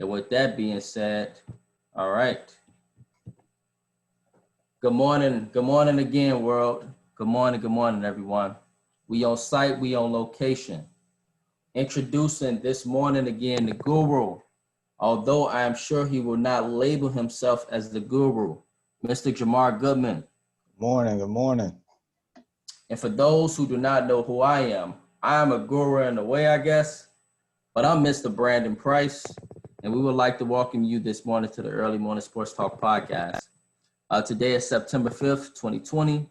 And with that being said, all right. Good morning again, world. Good morning, everyone. We on site, we on location. Introducing this morning again the guru, although I am sure he will not label himself as the guru, Mr. Jamar Goodman. Good morning. And for those who do not know who I am a guru in a way, I guess, but I'm Mr. Brandon Price, and we would like to welcome you this morning to the Early Morning Sports Talk podcast. Today is September 5th, 2020,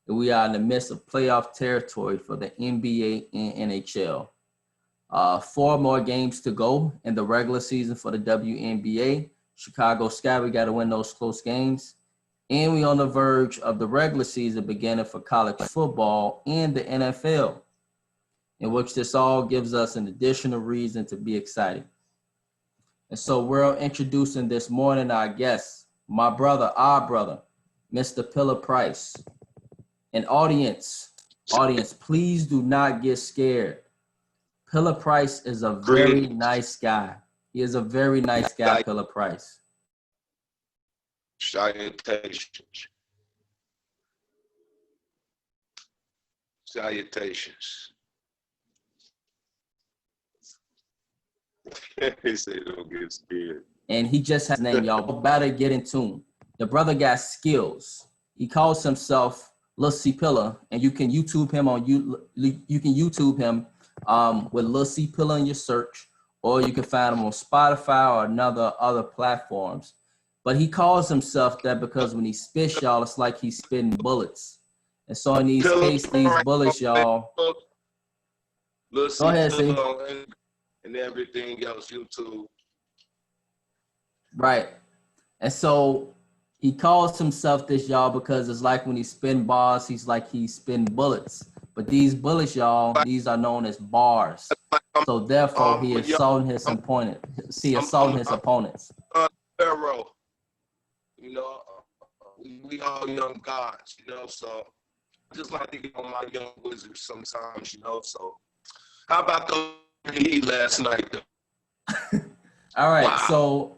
and we are in the midst of playoff territory for the NBA and NHL. 4 more games to go in the regular season for the WNBA. Chicago Sky, we got to win those close games. And we on the verge of the regular season beginning for college football and the NFL, in which this all gives us an additional reason to be excited. And so we're introducing this morning our guest, our brother, Mr. Pilla Price. And audience, please do not get scared. Pilla Price is a very nice guy. He is a very nice guy, Pilla Price. Salutations. He said don't get scared. And he just has his name, y'all. Better get in tune. The brother got skills. He calls himself Lil C Pilla, and you can YouTube him with Lil C Pilla in your search, or you can find him on Spotify or other platforms. But he calls himself that because when he spits, y'all, it's like he's spitting bullets. And so in these cases, these bullets, y'all. Lil C Go ahead, C. And everything else, YouTube. Right. And so he calls himself this, y'all, because it's like when he's spitting bars, he's spitting bullets. But these bullets, y'all, these are known as bars. So therefore, he is assaulting his opponent. Assaulting his opponents. Pharaoh, we all young gods, so I just like to get on my young wizards sometimes, so how about the Heat last night? All right, wow. So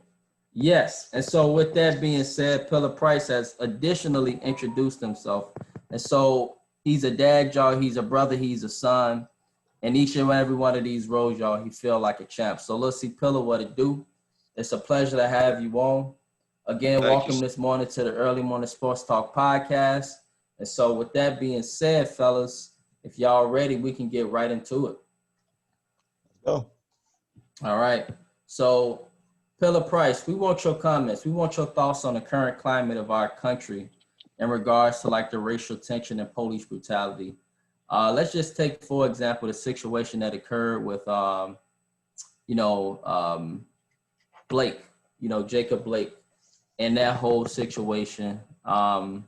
yes, and so with that being said, Pilla Price has additionally introduced himself, and so he's a dad, y'all. He's a brother. He's a son, and each and every one of these roles, y'all, he feel like a champ. So let's see, Pilla, what it do. It's a pleasure to have you on. Again, welcome this morning to the Early Morning Sports Talk podcast. And so with that being said, fellas, if y'all ready, we can get right into it. Go. All right. So, Pilla Price, we want your comments. We want your thoughts on the current climate of our country in regards to the racial tension and police brutality. Let's just take, for example, the situation that occurred with, Blake, Jacob Blake, and that whole situation. You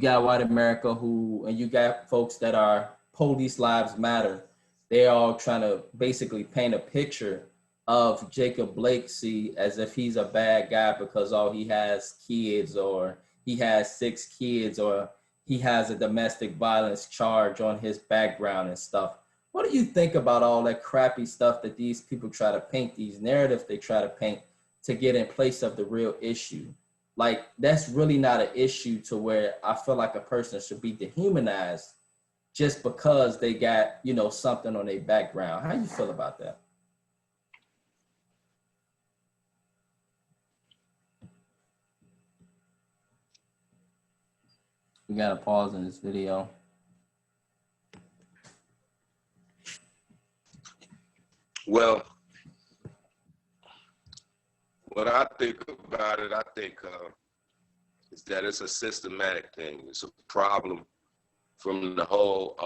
got white America and you got folks that are police lives matter. They're all trying to basically paint a picture of Jacob Blake, as if he's a bad guy because he has kids, or he has 6 kids, or he has a domestic violence charge on his background and stuff. What do you think about all that crappy stuff that these people try to paint, these narratives they try to paint to get in place of the real issue? That's really not an issue to where I feel like a person should be dehumanized just because they got, something on their background. How do you feel about that? We got to pause in this video. Well, what I think about it, is that it's a systematic thing. It's a problem from the whole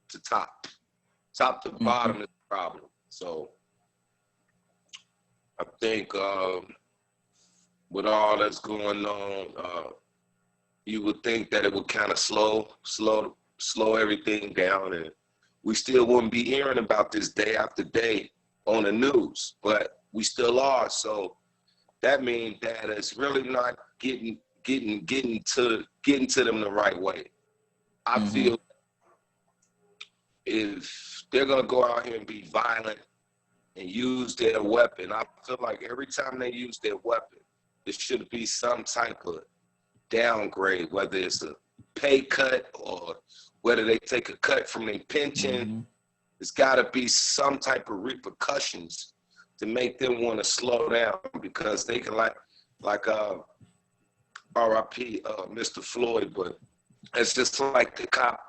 to top to bottom is a problem. So I think with all that's going on, you would think that it would kind of slow everything down, and we still wouldn't be hearing about this day after day on the news, but we still are. So that means that it's really not getting to them the right way. I feel if they're gonna go out here and be violent and use their weapon. I feel like every time they use their weapon, there should be some type of downgrade, whether it's a pay cut or whether they take a cut from their pension. Mm-hmm. It's got to be some type of repercussions to make them want to slow down, because they can like R.I.P. Mr. Floyd, but it's just like the cop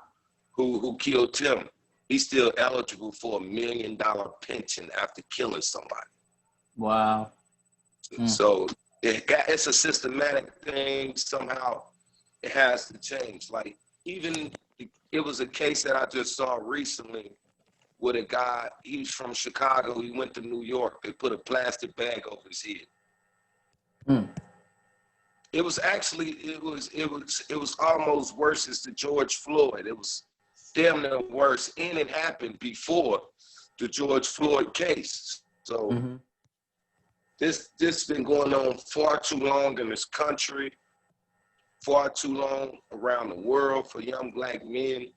who killed Tim. He's still eligible for $1 million pension after killing somebody. Wow. So it's a systematic thing. Somehow it has to change. Like, even it was a case that I just saw recently with a guy. He's from Chicago. He went to New York. They put a plastic bag over his head. It was actually it was almost worse as the George Floyd. It was damn near worse, and it happened before the George Floyd case. So this been going on far too long in this country, far too long around the world for young black men.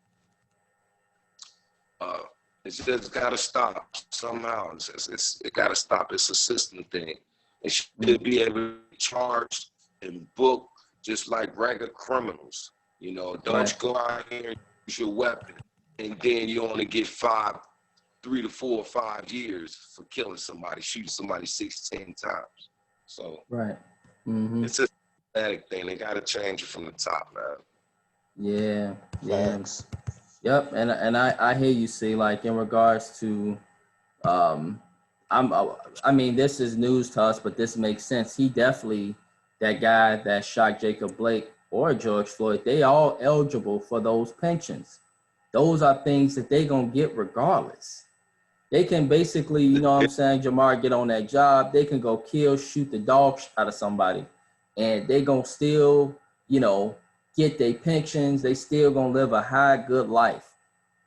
It's just got to stop somehow. It got to stop. It's a system thing. It should be able to be charged and booked just like regular criminals. You know, don't you go out here and use your weapon, and then you only get 3 to 4 or 5 years for killing somebody, shooting somebody 16 times. So it's a static thing. They got to change it from the top, man. Yeah. Yep, and I hear you. See, like, in regards to, I mean, this is news to us, but this makes sense. He definitely, that guy that shot Jacob Blake or George Floyd, they all eligible for those pensions. Those are things that they gonna get regardless. They can basically, you know what I'm saying, Jamar, get on that job. They can go shoot the dog out of somebody, and they gonna still, you know, get their pensions. They still gonna live a high, good life.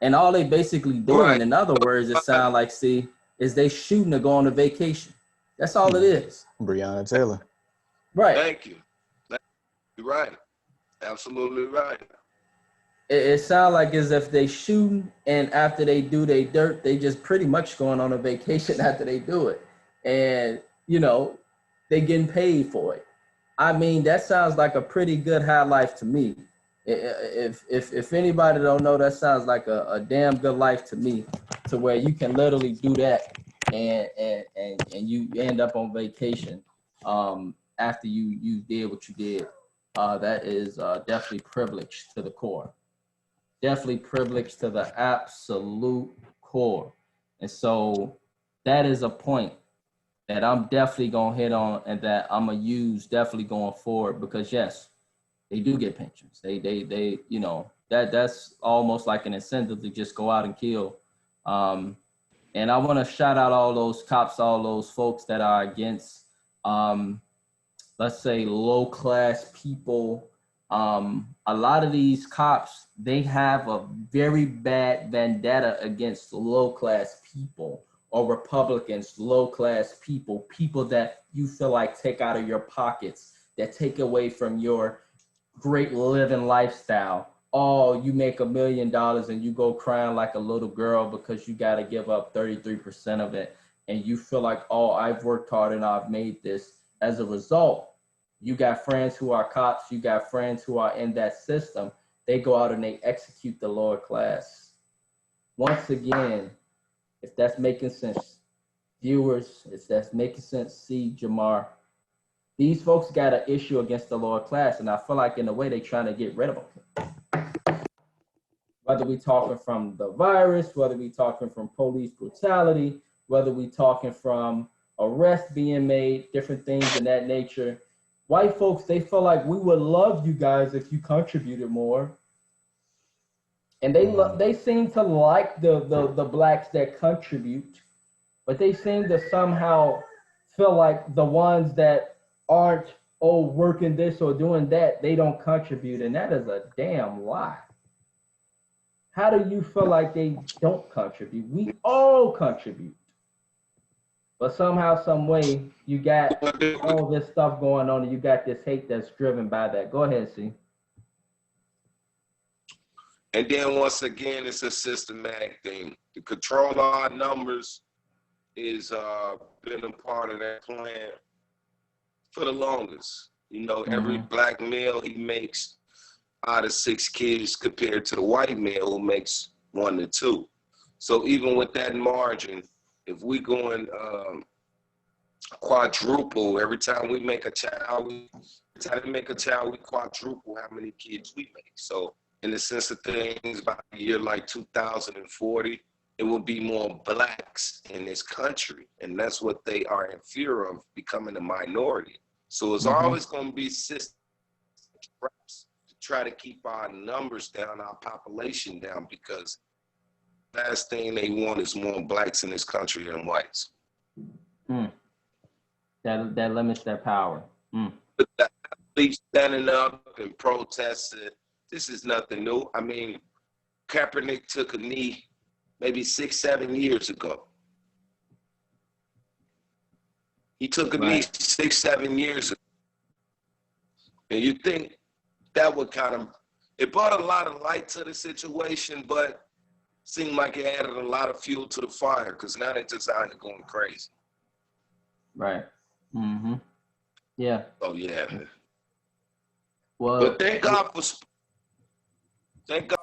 And all they basically doing, in other words, it sound like, is they shooting to go on a vacation. That's all it is. Breonna Taylor. Right. Thank you. You're right. Absolutely right. It sounds like as if they shooting, and after they do their dirt, they just pretty much going on a vacation after they do it. And, you know, they getting paid for it. I mean, that sounds like a pretty good high life to me. If anybody don't know, that sounds like a damn good life to me, to where you can literally do that and you end up on vacation after you did what you did. That is definitely privileged to the core. Definitely privileged to the absolute core. And so that is a point that I'm definitely gonna hit on, and that I'm gonna use definitely going forward, because yes, they do get pensions. They you know, that's almost like an incentive to just go out and kill. And I want to shout out all those cops, all those folks that are against, let's say, low class people. A lot of these cops, they have a very bad vendetta against low class people, or Republicans, low class people, people that you feel like take out of your pockets, that take away from your great living lifestyle. Oh, you make $1 million and you go crying like a little girl because you got to give up 33% of it. And you feel like, oh, I've worked hard and I've made this. As a result, you got friends who are cops, you got friends who are in that system. They go out and they execute the lower class. Once again, if that's making sense, viewers, if that's making sense, see, Jamar, these folks got an issue against the lower class, and I feel like in a way they're trying to get rid of them. Whether we talking from the virus, whether we talking from police brutality, whether we talking from arrests being made, different things in that nature. White folks, they feel like we would love you guys if you contributed more. And they seem to like the blacks that contribute, but they seem to somehow feel like the ones that aren't working this or doing that, they don't contribute, and that is a damn lie. How do you feel like they don't contribute? We all contribute, but somehow, some way, you got all this stuff going on, and you got this hate that's driven by that. Go ahead, C. And then once again, it's a systematic thing. To control our numbers is been a part of that plan for the longest. You know, every black male he makes out of 6 kids compared to the white male who makes 1 to 2. So even with that margin, if we going quadruple every time we make a child, we quadruple how many kids we make. So in the sense of things, by the year like 2040, it will be more blacks in this country, and that's what they are in fear of, becoming a minority. So it's always going to be systems to try to keep our numbers down, our population down, because the last thing they want is more blacks in this country than whites. That limits their power. But the athletes standing up and protesting, this is nothing new. I mean, Kaepernick took a knee maybe 6-7 years ago. He took a knee 6-7 years ago. And you think that would it brought a lot of light to the situation, but seemed like it added a lot of fuel to the fire, because now they're just out here going crazy. Right. Yeah. Oh, yeah. Well, but thank God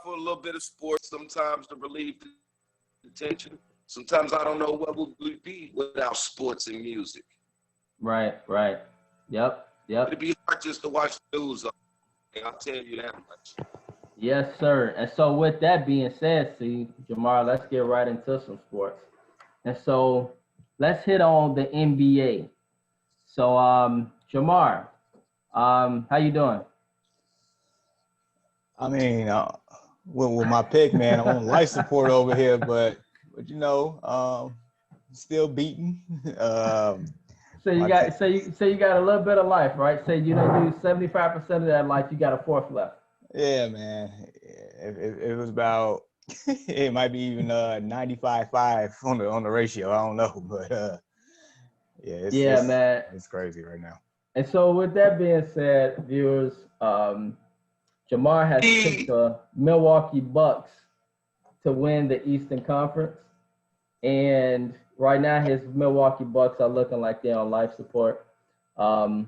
for a little bit of sports sometimes to relieve the tension. Sometimes I don't know what would we be without sports and music. Right. Yep. It'd be hard just to watch the news. I'll tell you that much. Yes, sir. And so with that being said, see, Jamar, let's get right into some sports. And so let's hit on the NBA. So, Jamar, how you doing? I mean, with my pick, man, I'm on life support over here, but you know, still beating. So you got a little bit of life, right? Say you don't use 75% of that life, you got a fourth left. Yeah, man. It was about it might be even 95-5 on the ratio. I don't know, but man, it's crazy right now. And so with that being said, viewers, Jamar has picked the Milwaukee Bucks to win the Eastern Conference. And right now his Milwaukee Bucks are looking like they're on life support. And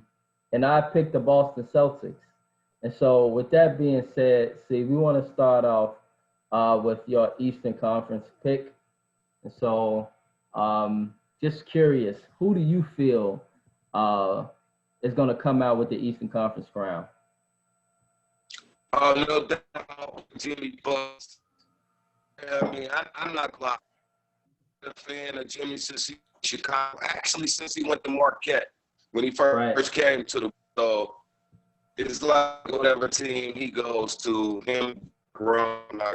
I picked the Boston Celtics. And so with that being said, see, we want to start off with your Eastern Conference pick. And so just curious, who do you feel is going to come out with the Eastern Conference crown? No doubt, Jimmy Bucks. I mean, I'm not a fan of Jimmy since he was in Chicago. Actually, since he went to Marquette when he first came to the. It's like whatever team he goes to, him, Ron, I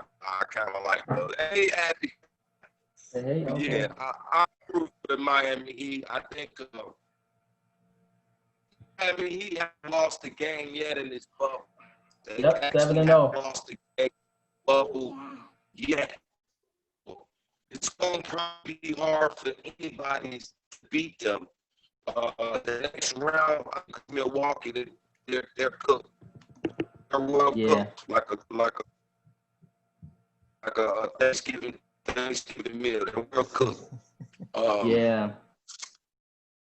kind of like those. Hey, Abby. Hey, okay. Yeah, I approve of the Miami Heat. I think Miami Heat haven't lost a game yet in this bubble. They 7-0. Lost the game bubble yet. It's going to probably be hard for anybody to beat them. The next round, I think Milwaukee, they're cooked. They're well cooked, like a Thanksgiving meal. They're well cooked.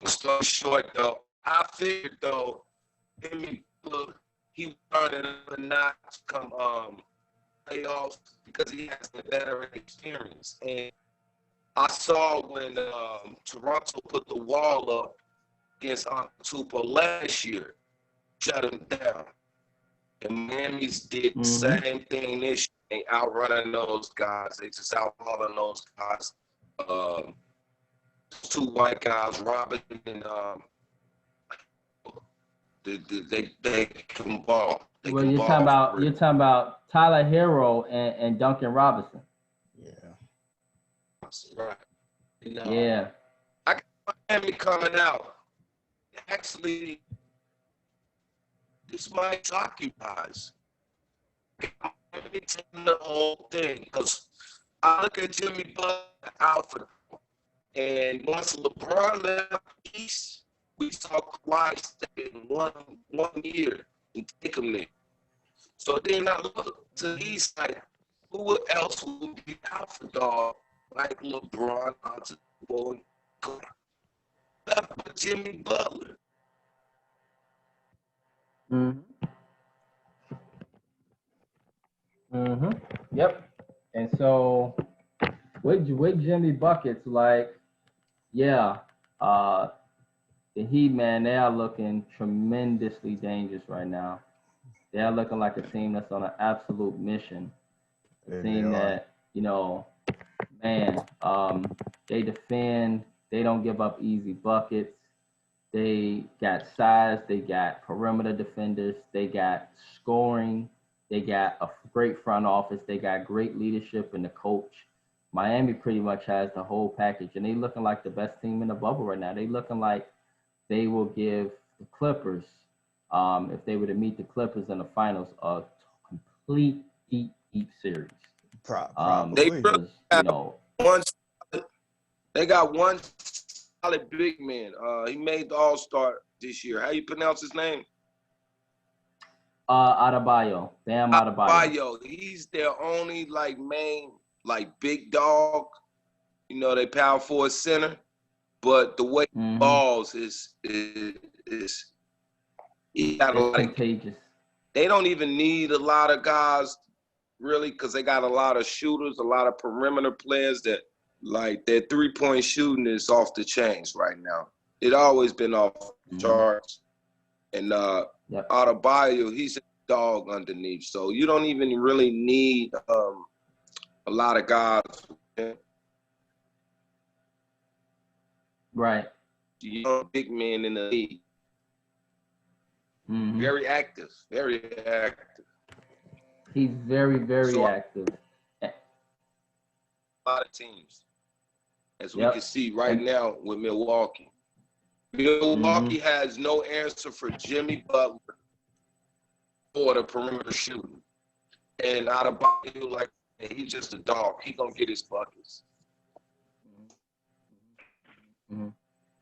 So short though. I figured though, he learned another notch come playoffs because he has a veteran experience. And I saw when Toronto put the wall up against Antetokounmpo last year, shut him down. And Miami's did the same thing this year. They outrunning those guys. They just outballing those guys. 2 white guys, Robin and they can ball. You're talking about Tyler Hero and Duncan Robinson. Yeah. Right. I got Miami coming out. Actually, this might shock you guys. Let me tell you the whole thing, because I look at Jimmy Butler Alfred, and once LeBron left the East, we saw Kawhi stay in one year and take him there. So then I look to the East, like, who else would be alpha dog like LeBron, Antetokounmpo, Jimmy Butler. Mm-hmm. Mm-hmm. Yep. And so with Jimmy Buckets, like, yeah, the Heat, man, they are looking tremendously dangerous right now. They are looking like a team that's on an absolute mission. A Yeah, they team are. that, man, they defend, they don't give up easy buckets. They got size, they got perimeter defenders, they got scoring, they got a great front office, they got great leadership and the coach. Miami pretty much has the whole package, and they looking like the best team in the bubble right now. They looking like they will give the Clippers, if they were to meet the Clippers in the finals, a complete deep series. They Probably. really Because got one. They got one solid big man. He made the All-Star this year. How you pronounce his name? Adebayo, Bam Adebayo. Bayo. He's their only main big dog. They power forward center, but the way he Mm-hmm. balls is he got a It's lot of. contagious. They don't even need a lot of guys really because they got a lot of shooters, a lot of perimeter players that their 3-point shooting is off the chains right now. It always been off the charts. And Yep. Adebayo, he's a dog underneath. So you don't even really need a lot of guys. Right. Young big man in the league. Mm-hmm. Very active. Very active. He's very active. A lot of teams. As we Yep. can see right now with Milwaukee. Milwaukee has no answer for Jimmy Butler for the perimeter shooting. And Adebayo, he's just a dog. He gonna get his buckets. Mm-hmm.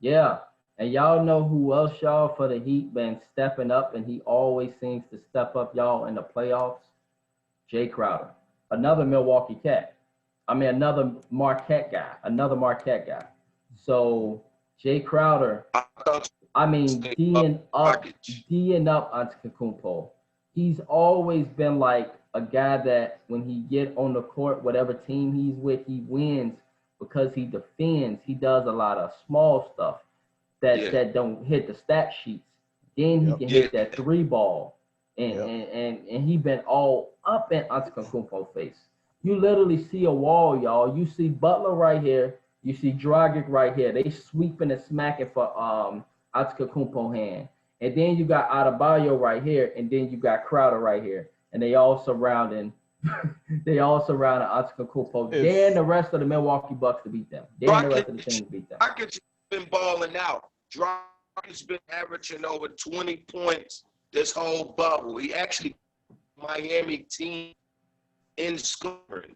Yeah. And y'all know who else, y'all, for the Heat been stepping up, and he always seems to step up, y'all, in the playoffs? Jay Crowder. Another Milwaukee Cat. Another Marquette guy. So Jay Crowder, D'ing up Antetokounmpo. He's always been like a guy that when he get on the court, whatever team he's with, he wins because he defends. He does a lot of small stuff that don't hit the stat sheets. Then he can hit that 3 ball. And he been all up in Antetokounmpo's face. You literally see a wall, y'all. You see Butler right here. You see Dragic right here. They sweeping and smacking for Antetokounmpo hand. And then you got Adebayo right here, and then you got Crowder right here. And they all surrounding Antetokounmpo. Then the rest of the Milwaukee Bucks to beat them. Then the rest of the team to beat them. Dragic's been balling out. Dragic's been averaging over 20 points this whole bubble. He actually Miami team in scoring.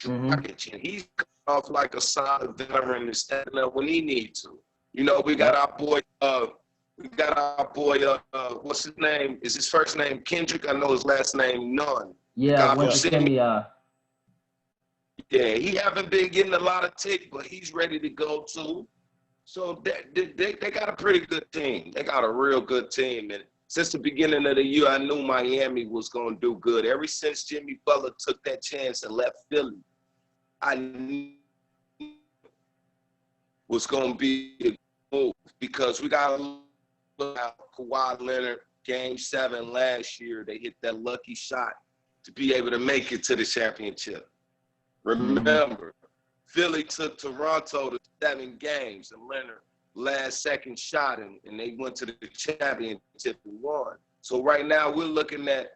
Dragic, and he's coming off like a solid veteran and standing up when he needs to. We got our boy. What's his name? Is his first name Kendrick? I know his last name Nunn. Yeah, Yeah, he haven't been getting a lot of tick, but he's ready to go too. So they got a pretty good team. They got a real good team. And since the beginning of the year, I knew Miami was going to do good. Ever since Jimmy Butler took that chance and left Philly, I knew it was going to be a move because we got to look at Kawhi Leonard, Game 7 last year. They hit that lucky shot to be able to make it to the championship. Remember, Philly took Toronto to 7 games and Leonard last second shot and they went to the championship and won. So right now we're looking at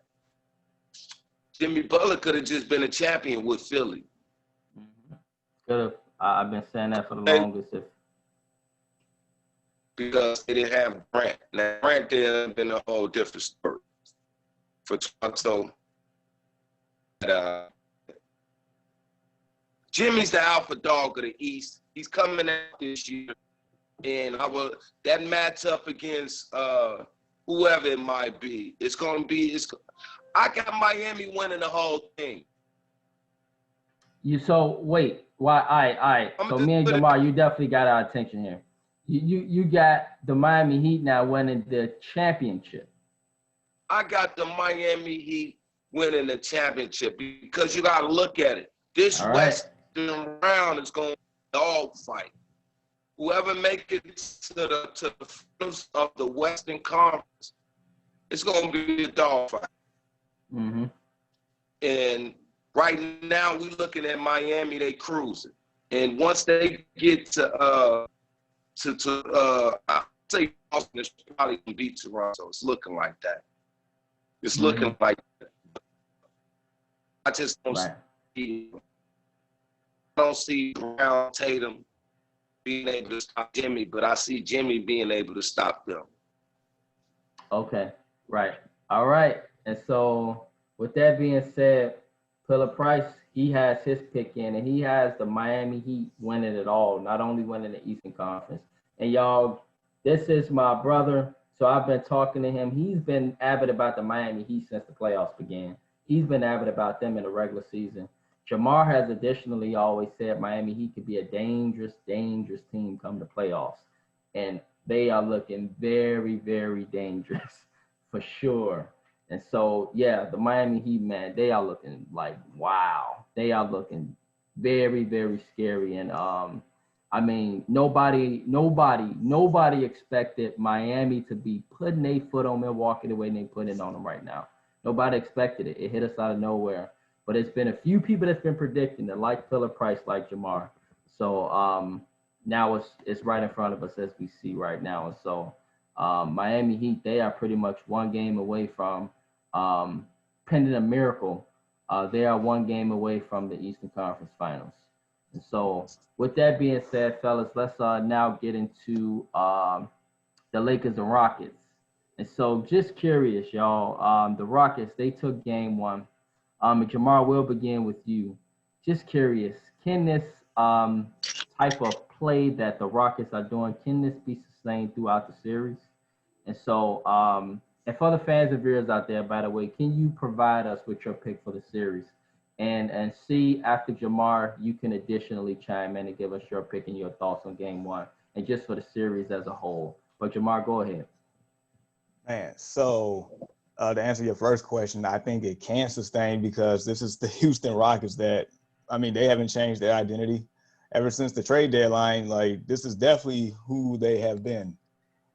Jimmy Butler could have just been a champion with Philly. Could have. I've been saying that for the longest. Because they didn't have Grant. Now Grant did been a whole different story for Toronto. Jimmy's the alpha dog of the East. He's coming out this year, and that matchup against whoever it might be. I got Miami winning the whole thing. So wait, why? All right. So me and Jamar, you definitely got our attention here. You got the Miami Heat now winning the championship. I got the Miami Heat winning the championship because you got to look at it. This All right. Western round is going to be a dog fight. Whoever make it to the finals of the Western Conference, it's going to be a dog fight. Mm-hmm. And right now, we're looking at Miami. They cruising, and once they get to I say Boston is probably going to beat Toronto. It's looking like that. It's looking like that. I just don't see Brown, Tatum being able to stop Jimmy, but I see Jimmy being able to stop them. Okay, right. All right. And so with that being said, Pilla Price, he has his pick in, and he has the Miami Heat winning it all, not only winning the Eastern Conference. And y'all, this is my brother. So I've been talking to him. He's been avid about the Miami Heat since the playoffs began. He's been avid about them in the regular season. Jamar has additionally always said Miami Heat could be a dangerous, dangerous team come the playoffs. And they are looking very, very dangerous for sure. And so, yeah, the Miami Heat, man, they are looking like, wow. They are looking very, very scary. And I mean, nobody expected Miami to be putting their foot on Milwaukee the way they put it on them right now. Nobody expected it. It hit us out of nowhere. But it's been a few people that's been predicting it, like Philip Price, like Jamar. So now it's right in front of us as we see right now. And so Miami Heat, they are pretty much one game away from, pending a miracle, they are one game away from the Eastern Conference Finals. And so with that being said, fellas, let's now get into the Lakers and Rockets. And so just curious, y'all, the Rockets, they took game one. And Jamar, we'll begin with you. Just curious, can this type of play that the Rockets are doing, can this be sustained throughout the series? And so, and for the fans and viewers out there, by the way, can you provide us with your pick for the series? And see, after Jamar, you can additionally chime in and give us your pick and your thoughts on game one and just for the series as a whole. But Jamar, go ahead. Man, so to answer your first question, I think it can sustain because this is the Houston Rockets that, I mean, they haven't changed their identity ever since the trade deadline. Like, this is definitely who they have been.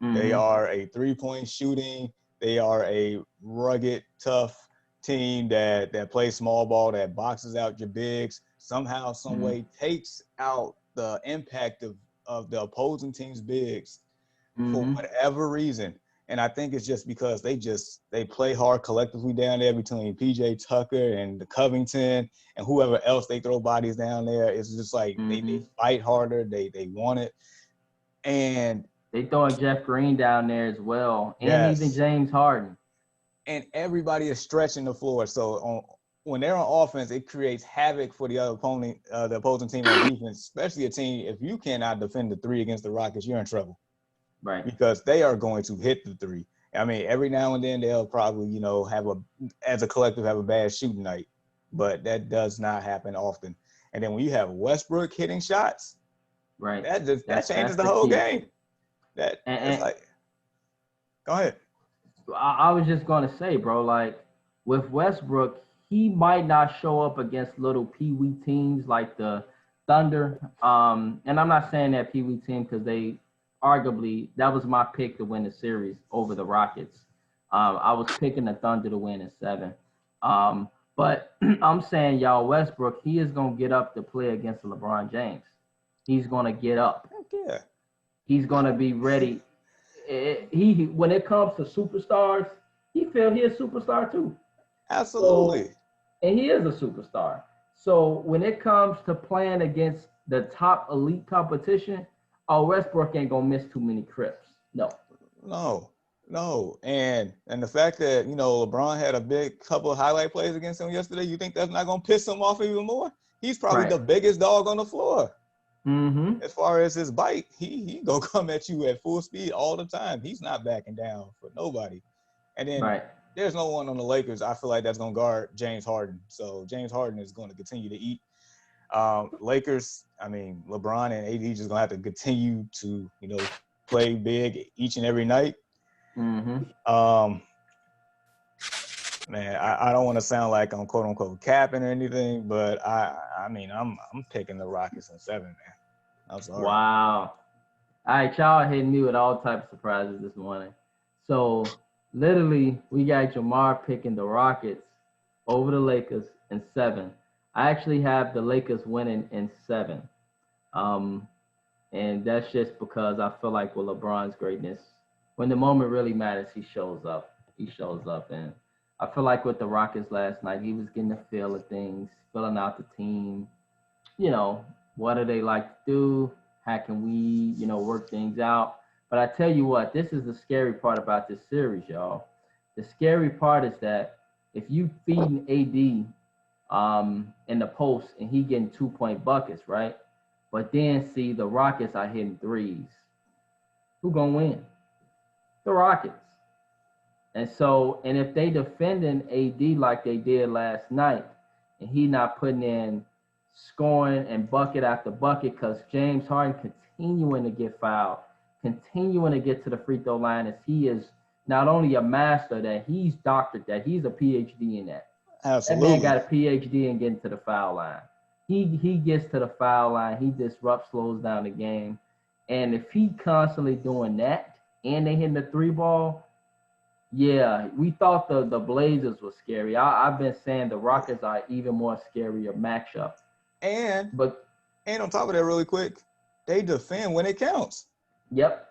Mm-hmm. They are a three-point shooting. They are a rugged, tough team that plays small ball, that boxes out your bigs, somehow, some way takes out the impact of the opposing team's bigs for whatever reason. And I think it's just because they play hard collectively down there between PJ Tucker and the Covington and whoever else they throw bodies down there. It's just like they fight harder, they want it. And they throwing Jeff Green down there as well, and even James Harden. And everybody is stretching the floor. So when they're on offense, it creates havoc for the other opponent, the opposing team on defense, especially a team. If you cannot defend the three against the Rockets, you're in trouble. Right. Because they are going to hit the three. I mean, every now and then they'll probably, as a collective, have a bad shooting night. But that does not happen often. And then when you have Westbrook hitting shots, right, that changes the whole game. It's like, go ahead. I was just going to say, bro, like with Westbrook, he might not show up against little peewee teams like the Thunder. And I'm not saying that peewee team because they arguably, that was my pick to win the series over the Rockets. I was picking the Thunder to win in 7. But I'm saying, y'all, Westbrook, he is going to get up to play against LeBron James. He's going to get up. Yeah. He's going to be ready. When it comes to superstars, he feel he a superstar too. Absolutely. So, and he is a superstar. So when it comes to playing against the top elite competition, Westbrook ain't gonna miss too many trips. No. And the fact that LeBron had a big couple of highlight plays against him yesterday, you think that's not gonna piss him off even more? He's probably the biggest dog on the floor. As far as his bite, he gonna come at you at full speed all the time. He's not backing down for nobody. And then there's no one on the Lakers, I feel like, that's gonna guard James Harden. So James Harden is going to continue to eat. Lakers, I mean, LeBron and AD just gonna have to continue to, play big each and every night. Mm-hmm. Man, I don't want to sound like I'm quote unquote capping or anything, but I mean I'm picking the Rockets in 7, man. I'm sorry. Wow. All right, y'all hitting me with all types of surprises this morning. So literally, we got Jamar picking the Rockets over the Lakers in 7. I actually have the Lakers winning in 7. And that's just because I feel like with LeBron's greatness, when the moment really matters, he shows up. He shows up. And I feel like with the Rockets last night, he was getting the feel of things, filling out the team. You know, what do they like to do? How can we, work things out? But I tell you what, this is the scary part about this series, y'all. The scary part is that if you feeding AD in the post and he getting 2-point buckets, right? But then see the Rockets are hitting threes. Who gonna win? The Rockets. And so, and if they defending AD like they did last night, and he not putting in scoring and bucket after bucket, because James Harden continuing to get fouled, continuing to get to the free throw line, as he is not only a master that he's doctored that, he's a PhD in that. Absolutely. That man got a PhD in getting to the foul line. He gets to the foul line, he disrupts, slows down the game. And if he constantly doing that and they hitting the 3-ball, yeah, we thought the Blazers were scary. I've been saying the Rockets are even more scarier matchup. And on top of that, really quick, they defend when it counts. Yep.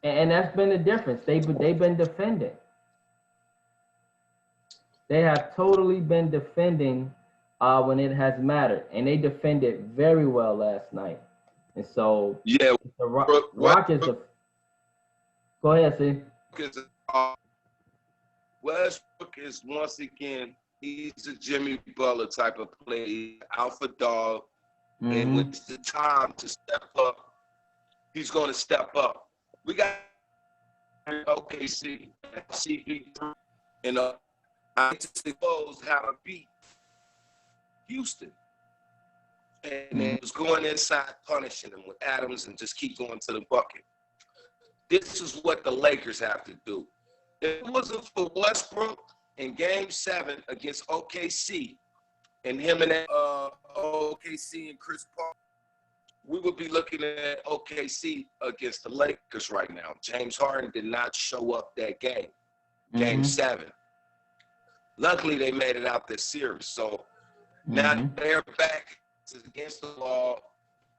And that's been the difference. They've been defending. They have totally been defending when it has mattered, and they defended very well last night. And so, yeah, the Rockets. Go ahead, see. Westbrook is once again, he's a Jimmy Butler type of player, he's alpha dog, and when it's the time to step up, he's going to step up. We got OKC, CP3, and I suppose how to beat Houston. And then was going inside, punishing them with Adams and just keep going to the bucket. This is what the Lakers have to do. If it wasn't for Westbrook in Game 7 against OKC, and him and OKC and Chris Paul, we would be looking at OKC against the Lakers right now. James Harden did not show up that game, Game 7. Luckily, they made it out this series. So now they're back against the law.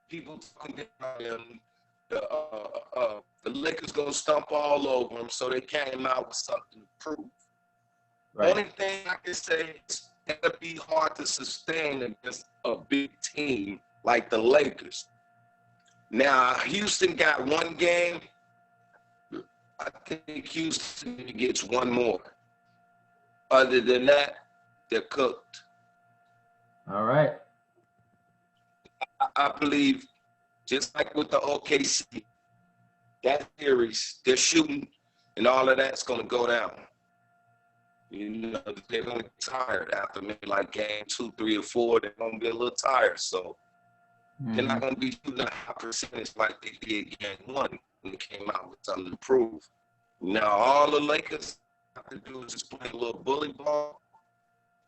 People talking about them. The Lakers gonna stomp all over them, so they came out with something to prove. Right. Only thing I can say is it'll be hard to sustain against a big team like the Lakers. Now, Houston got one game. I think Houston gets one more. Other than that, they're cooked. All right. I believe, just like with the OKC, that series, their shooting and all of that's going to go down. You know, they're going to get tired after maybe like game 2, 3, or 4. They're going to be a little tired. So they're not going to be shooting a high percentage like they did game 1 when they came out with something to prove. Now, all the Lakers have to do is just play a little bully ball,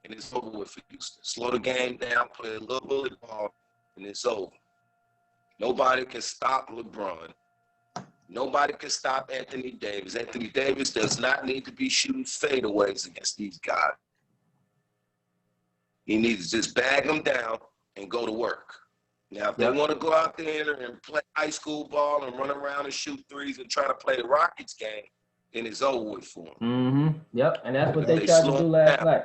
and it's over with for Houston. Slow the game down, play a little bully ball, and it's over. Nobody can stop LeBron. Nobody can stop Anthony Davis. Anthony Davis does not need to be shooting fadeaways against these guys. He needs to just bag them down and go to work. Now, if they want to go out there and play high school ball and run around and shoot threes and try to play the Rockets game, then it's over with for them. Yep, and that's what they tried to do last night.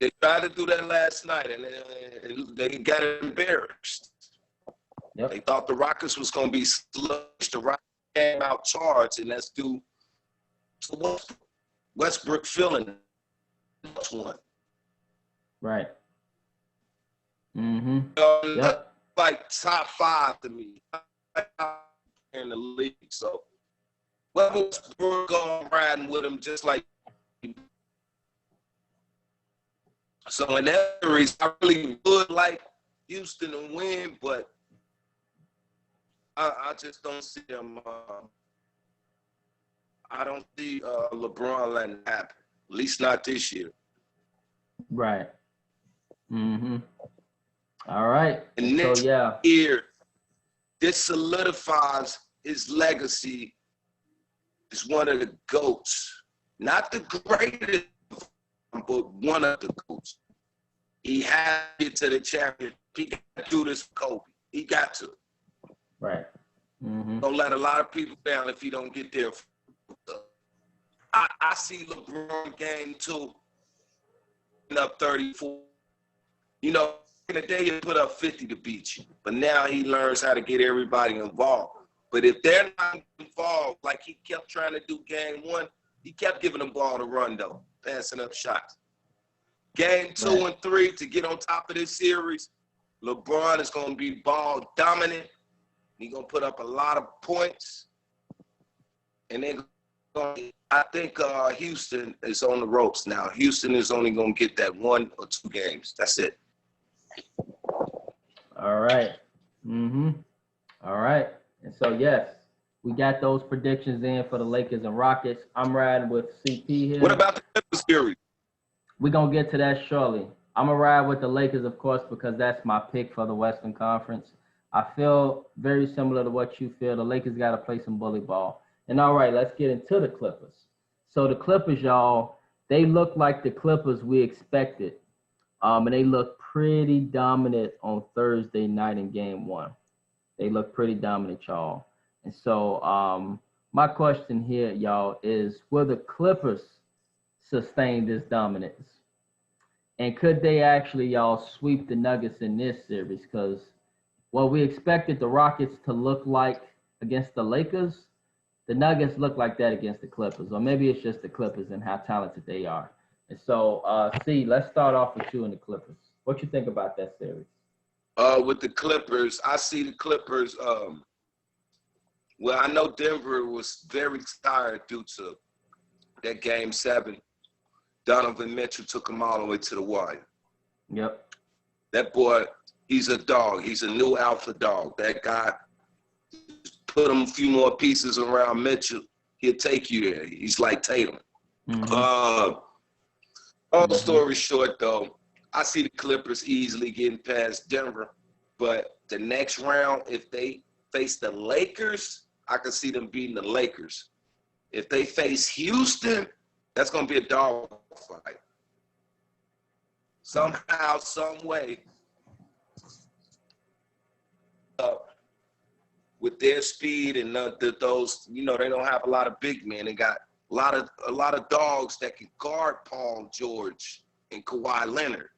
They tried to do that last night, and they got embarrassed. Yep. They thought the Rockets was going to be sluggish. The Rockets came out charged, and that's due to Westbrook feeling that's one. Right. Yep. Like top 5 to me in the league. So Westbrook going riding with him just like. So in that series, I really would like Houston to win, but I just don't see them. I don't see LeBron letting it happen. At least not this year. Right. Mm-hmm. All right. And So next yeah. year, this solidifies his legacy as one of the GOATs. Not the greatest, but one of the GOATs. He had to get to the championship. He got to do this for Kobe. He got to. Right. Mm-hmm. Don't let a lot of people down if he don't get there. I see LeBron game 2 up 34. You know, in the day he put up 50 to beat you, but now he learns how to get everybody involved. But if they're not involved, like he kept trying to do game 1, he kept giving them ball to run though, passing up shots. Game 2 and 3 to get on top of this series, LeBron is going to be ball dominant. He's going to put up a lot of points. And then I think Houston is on the ropes now. Houston is only going to get that 1 or 2 games. That's it. All right. Mm-hmm. All right. And so, yes, we got those predictions in for the Lakers and Rockets. I'm riding with CP here. What about the Clippers series? We're going to get to that shortly. I'm going to ride with the Lakers, of course, because that's my pick for the Western Conference. I feel very similar to what you feel. The Lakers got to play some bully ball. And all right, let's get into the Clippers. So the Clippers, y'all, they look like the Clippers we expected. And they look pretty dominant on Thursday night in game 1. They look pretty dominant, y'all. And so my question here, y'all, is will the Clippers sustain this dominance? And could they actually, y'all, sweep the Nuggets in this series? Because what we expected the Rockets to look like against the Lakers, the Nuggets look like that against the Clippers. Or maybe it's just the Clippers and how talented they are. And so, C, let's start off with you and the Clippers. What you think about that series? With the Clippers, I see the Clippers. Well, I know Denver was very tired due to that game 7. Donovan Mitchell took them all the way to the wire. Yep. That boy, he's a dog. He's a new alpha dog. That guy, put him a few more pieces around Mitchell, he'll take you there. He's like Tatum. Mm-hmm. Long story short, though, I see the Clippers easily getting past Denver. But the next round, if they face the Lakers, I can see them beating the Lakers. If they face Houston, that's going to be a dog fight. Somehow, some way, with their speed and those, you know, they don't have a lot of big men. They got a lot of dogs that can guard Paul George and Kawhi Leonard.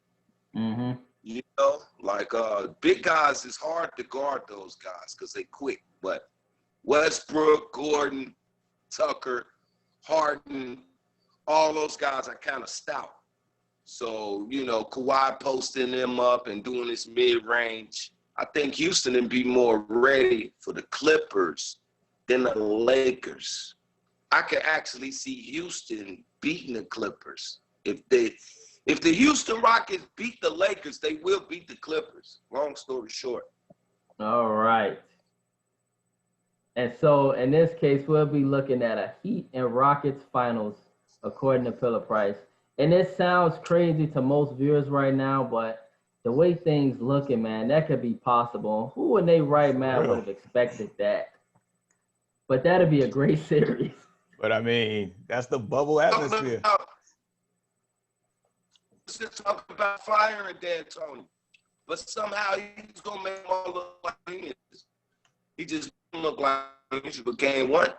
Mm-hmm. You know, like big guys, it's hard to guard those guys because they quick. But Westbrook, Gordon, Tucker, Harden, all those guys are kind of stout. So, you know, Kawhi posting them up and doing this mid-range. I think Houston would be more ready for the Clippers than the Lakers. I could actually see Houston beating the Clippers. If the Houston Rockets beat the Lakers, they will beat the Clippers. Long story short. All right. And so in this case, we'll be looking at a Heat and Rockets finals, according to Pilla Price. And it sounds crazy to most viewers right now, but the way things looking, man, that could be possible. Who in their right mind would have expected that? But that'd be a great series. But I mean, that's the bubble atmosphere. Talking about firing D'Antoni, but somehow he's gonna make him all look like he is. He just look like he but game 1.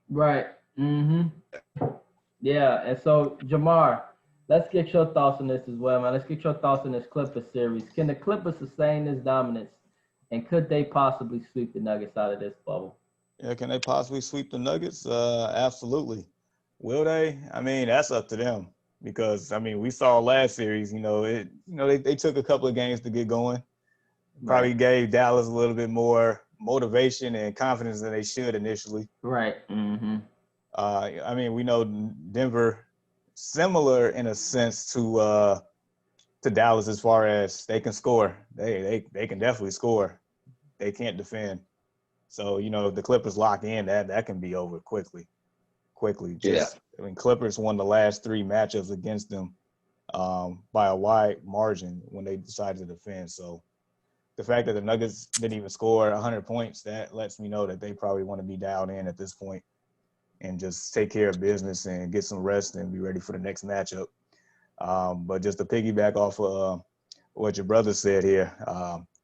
Right. Mm-hmm. Yeah. And so, Jamar, let's get your thoughts on this as well, man. Let's get your thoughts on this Clippers series. Can the Clippers sustain this dominance, and could they possibly sweep the Nuggets out of this bubble? Yeah, can they possibly sweep the Nuggets? Absolutely. Will they? I mean, that's up to them. Because I mean, we saw last series, they took a couple of games to get going. Probably gave Dallas a little bit more motivation and confidence than they should initially. Right. Mm-hmm. I mean, we know Denver similar in a sense to Dallas as far as they can score. They can definitely score. they can't defend. So, you know, if the Clippers lock in, that can be over quickly. I mean, Clippers won the last 3 matchups against them by a wide margin when they decided to defend. So the fact that the Nuggets didn't even score 100 points, that lets me know that they probably want to be dialed in at this point and just take care of business and get some rest and be ready for the next matchup. But just to piggyback off of what your brother said here,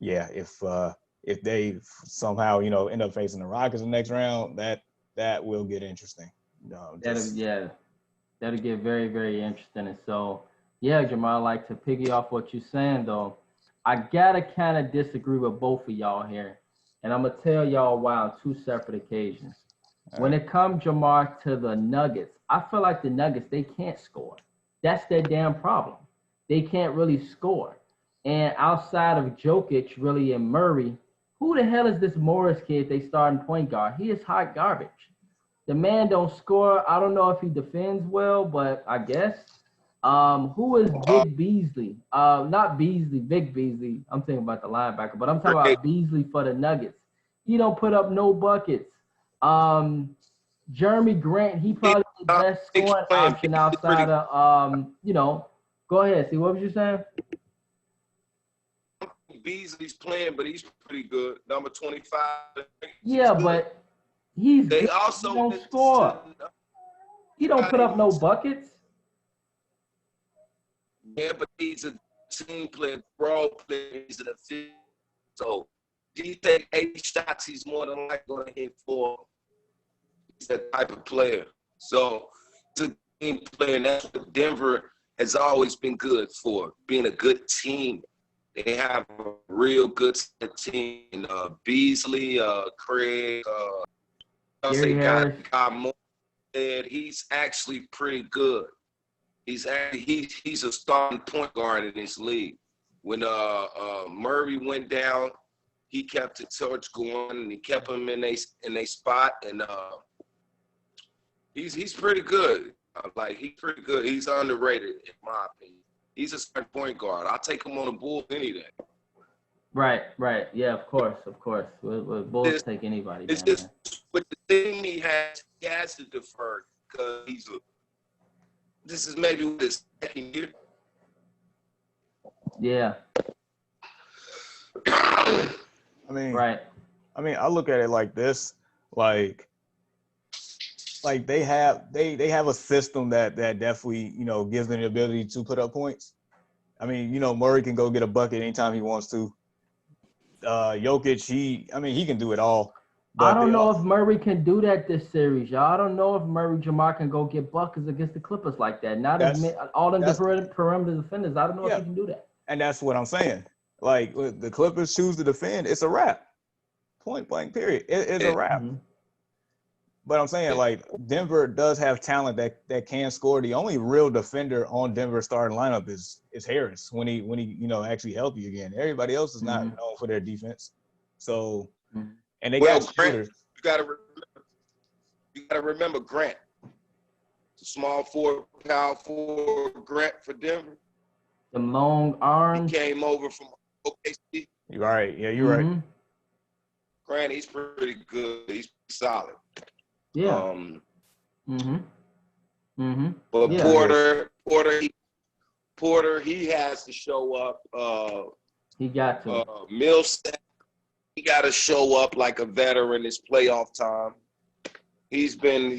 if they somehow, you know, end up facing the Rockets in the next round, that will get interesting. That'll get very, very interesting. And so, yeah, Jamal, like to piggy off what you're saying, though, I gotta kind of disagree with both of y'all here. And I'm gonna tell y'all why on 2 separate occasions. When it comes, Jamar, to the Nuggets, I feel like the Nuggets, they can't score. That's their damn problem. They can't really score. And outside of Jokic, really, and Murray, who the hell is this Morris kid they starting point guard? He is hot garbage. The man don't score. I don't know if he defends well, but I guess. Who is Vic Beasley? Not Beasley, Vic Beasley. I'm thinking about the linebacker, but I'm talking about Beasley for the Nuggets. He don't put up no buckets. Jeremy Grant, he probably the best scoring option outside of go ahead. See, what was you saying? Beasley's playing, but he's pretty good. Number 25. Yeah, but he don't score. He don't put up no buckets. Yeah, but he's a team player, role player. He's an official. So if he take 8 shots, he's more than likely going to hit 4. He's that type of player. So it's a team player, and that's what Denver has always been good for, being a good team. They have a real good team. Beasley, Craig, he's actually pretty good. He's a starting point guard in this league. When Murray went down, he kept the torch going and he kept them in they spot, and he's pretty good. He's pretty good. He's underrated in my opinion. He's a starting point guard. I'll take him on the Bulls any day. Right. Yeah, of course. We'll Bulls take anybody. It's just with the thing he has to defer because this is maybe his second year. Yeah. I mean, I look at it like this, like they have a system that definitely, you know, gives them the ability to put up points. I mean, you know, Murray can go get a bucket anytime he wants to. Jokic, he can do it all. I don't know if Murray can do that this series, y'all. I don't know if Jamar can go get buckets against the Clippers like that. All in the perimeter defenders. I don't know if he can do that. And that's what I'm saying. Like, when the Clippers choose to defend, it's a wrap. Point blank, period. It's a wrap. Mm-hmm. But I'm saying, like, Denver does have talent that can score. The only real defender on Denver's starting lineup is Harris when he you know, actually healthy again. Everybody else is not known for their defense. So, and they got shooters. You gotta remember Grant. The small forward, power forward Grant for Denver. The long arms. He came over from OKC. You're right. Yeah, you're right. Grant, he's pretty good. He's solid. Yeah. But yeah, Porter, he has to show up. He got to. Millsap, he got to show up like a veteran this playoff time. He's been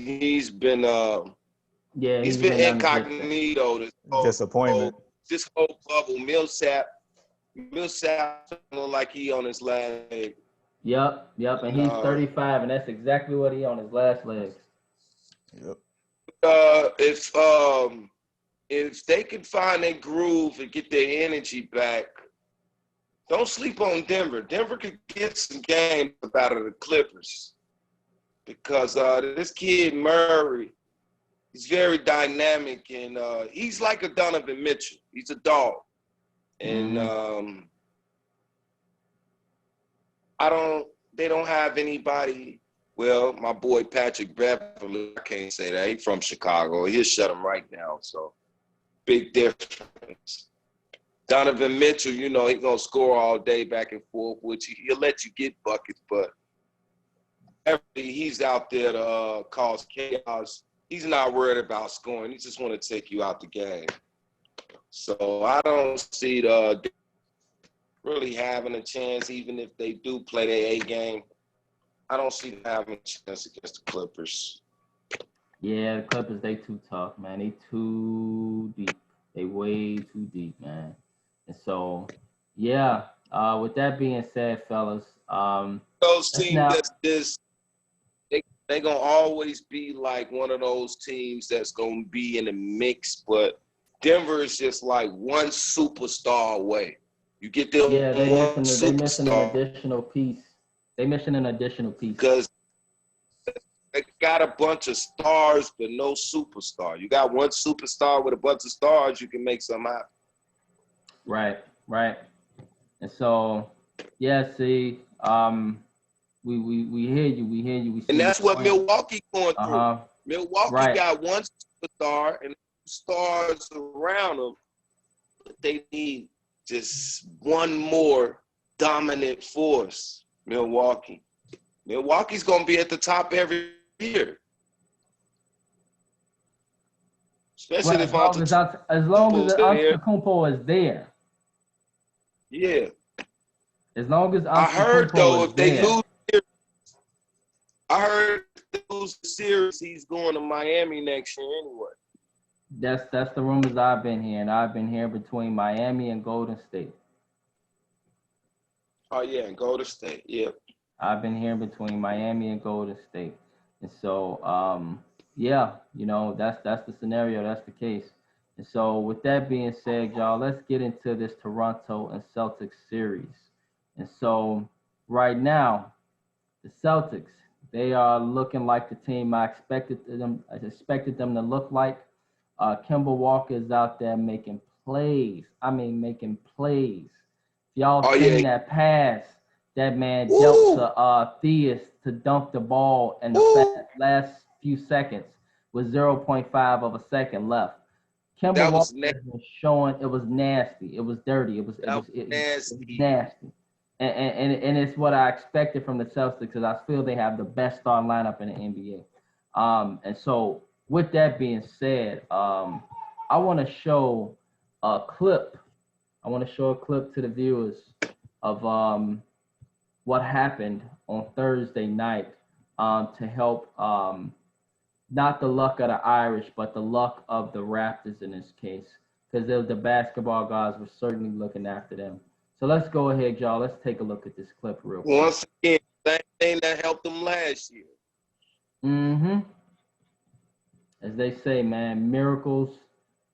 incognito. Disappointment. This whole bubble. Millsap look like he on his last leg. Yep, and he's 35, and that's exactly what he on his last leg. Yep. If they can find their groove and get their energy back, don't sleep on Denver. Denver could get some games out of the Clippers because this kid Murray, he's very dynamic and he's like a Donovan Mitchell. He's a dog, and they don't have anybody. Well, my boy Patrick Beverly, I can't say that. He's from Chicago. He'll shut him right down. So, big difference. Donovan Mitchell, you know, he's gonna score all day back and forth, which he'll let you get buckets, but he's out there to cause chaos. He's not worried about scoring. He just want to take you out the game. So I don't see the really having a chance, even if they do play their A game. I don't see them having a chance against the Clippers. Yeah, the Clippers, they too tough, man. They too deep. They way too deep, man. And so, yeah. With that being said, fellas, Those teams now, that's just they gonna always be like one of those teams that's gonna be in the mix, but Denver is just like one superstar away. You get them yeah, they one missing an superstar additional piece. They missing an additional piece. because they got a bunch of stars but no superstar. You got one superstar with a bunch of stars, you can make something happen. Right. And so, yeah, see, we hear you. We see And that's your what point. Milwaukee going through. Milwaukee Right. got one superstar and stars around them, but they need just one more dominant force. Milwaukee's going to be at the top every year. Especially if as long as Antetokounmpo is there. Yeah. As long as I heard though is if they there. lose, the series, he's going to Miami next year anyway. That's the rumors I've been hearing. I've been hearing between Miami and Golden State. Oh yeah, and Golden State. Yeah. I've been hearing between Miami and Golden State. And so yeah, you know, that's the scenario, that's the case. And so with that being said, y'all, let's get into this Toronto and Celtics series. And so right now, the Celtics, they are looking like the team I expected them to look like. Kemba Walker is out there making plays. Making plays. Y'all seen that pass that man dealt to Theus to dunk the ball in the last few seconds with 0.5 of a second left. Kemba Walker has been showing it was nasty. It was dirty. It was nasty. And it's what I expected from the Celtics because I feel they have the best starting lineup in the NBA. And so with that being said, I want to show a clip. I want to show a clip to the viewers of what happened on Thursday night to help not the luck of the Irish, but the luck of the Raptors in this case, because the basketball guys were certainly looking after them. So let's go ahead, y'all. Let's take a look at this clip real quick. Once again, same thing that helped them last year. Mm-hmm. As they say, man, miracles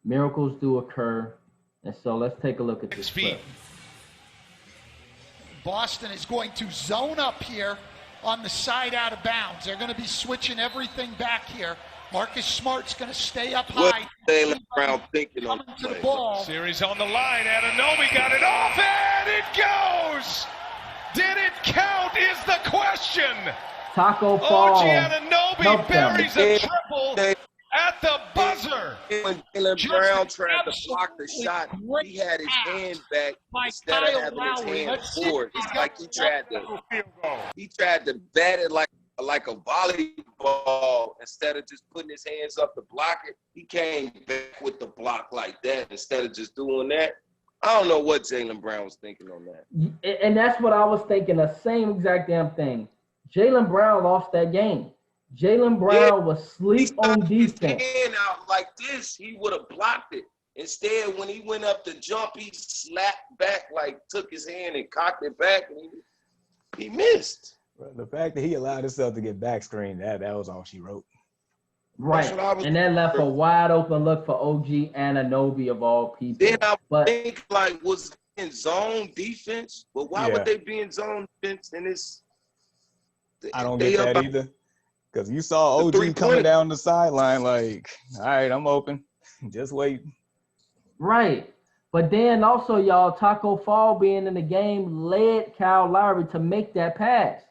do occur. And so let's take a look at this clip. Boston is going to zone up here on the side out of bounds. They're going to be switching everything back here. Marcus Smart's going to stay up high. Jaylen Brown thinking on to the ball. Series on the line. Anunoby got it off, and it goes. Did it count is the question. Taco Fall. OG Anunoby buries a triple at the buzzer. When Jaylen Brown tried to block the shot, he had his hand back instead of having his hand forward. It's like he tried to bat it like a volleyball instead of just putting his hands up to block it. He came back with the block like that instead of just doing that. I don't know what Jaylen Brown was thinking on that. And that's what I was thinking, the same exact damn thing. Jaylen Brown lost that game. Jaylen Brown was asleep on defense. His hand out like this, he would have blocked it. Instead, when he went up to jump, he slapped back, like took his hand and cocked it back, and he missed. The fact that he allowed himself to get back screened, that was all she wrote. Right, and that left a wide open look for OG Anunoby of all people. Then I think, like, was in zone defense? But why would they be in zone defense in this? I don't get that either. Because you saw OG coming down the sideline like, all right, I'm open. Just wait. Right. But then also, y'all, Taco Fall being in the game led Kyle Lowry to make that pass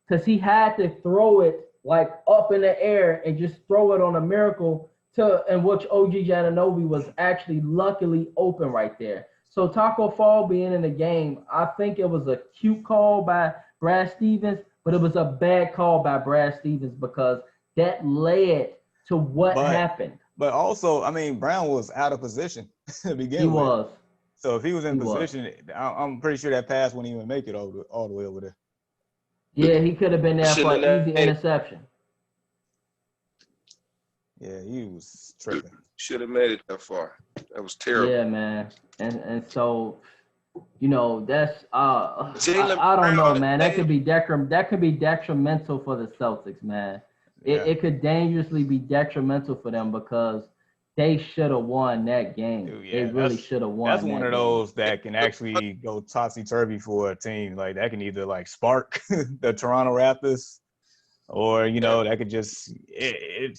because he had to throw it like up in the air and just throw it on a miracle in which OG Anunoby was actually luckily open right there. So Taco Fall being in the game, I think it was a cute call by Brad Stevens, but it was a bad call by Brad Stevens because that led to what happened. But also, I mean, Brown was out of position to begin He with. was. So if he was in He was. position, I'm pretty sure that pass wouldn't even make it all the way over there. Yeah, he could have been there for Shouldn't an have easy made it. interception. Yeah, he was tripping. Should have made it that far. That was terrible. Yeah, man. And so, you know, that's Jaylen I don't know, Brown, man. That could be detrimental for the Celtics, man. Yeah. It could dangerously be detrimental for them because they should have won that game. Dude, They really should have won. That's that one of game. those that can actually go topsy-turvy for a team. Like that can either like spark the Toronto Raptors, or you know that could just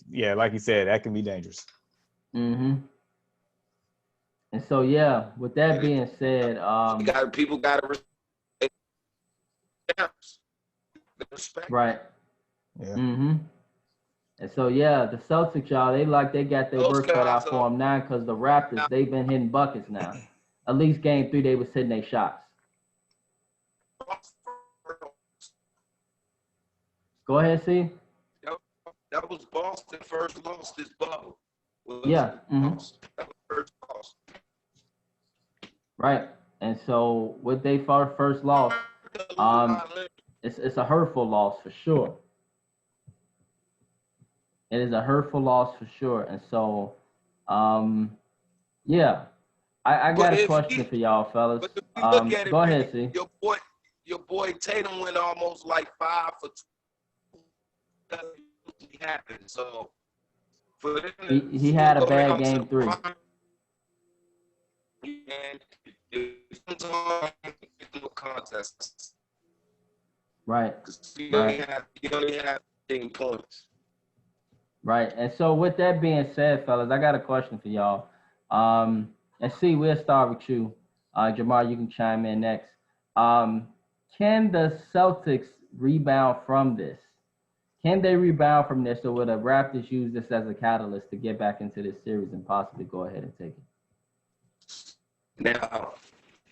yeah, like you said, that can be dangerous. Mm-hmm. And so yeah, with that being said, People got to respect. right. Yeah. Mm-hmm. And so yeah, the Celtics, y'all, they got their Those work cut guys out for them now because the Raptors, they've been hitting buckets now. At least game 3, they was hitting their shots. Go ahead, see. That was Boston first lost this bubble. Yeah. Mm-hmm. That was first loss. Right. And so with their first loss, it's a hurtful loss for sure. It is a hurtful loss for sure. And so, yeah, I got a question for y'all, fellas. But if you look at it, go ahead, see. Your boy Tatum went almost like 5 for 2. That happened. So for them, he had a bad game 3. And it's no contest. Right. He only had 10 points. Right. And so with that being said, fellas, I got a question for y'all. And see, we'll start with you. Jamar, you can chime in next. Can the Celtics rebound from this? Can they rebound from this, or will the Raptors use this as a catalyst to get back into this series and possibly go ahead and take it? Now,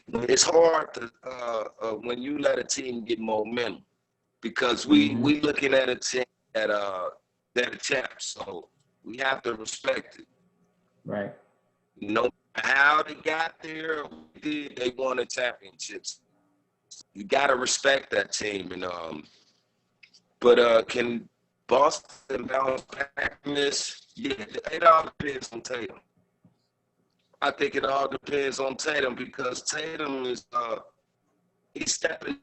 it's hard to when you let a team get momentum because we looking at a team that a champs, so we have to respect it. Right. No matter how they got there, they won the championships. You got to respect that team, and but can Boston bounce back from this? Yeah, it all depends on Tatum. I think it all depends on Tatum because Tatum is he's stepping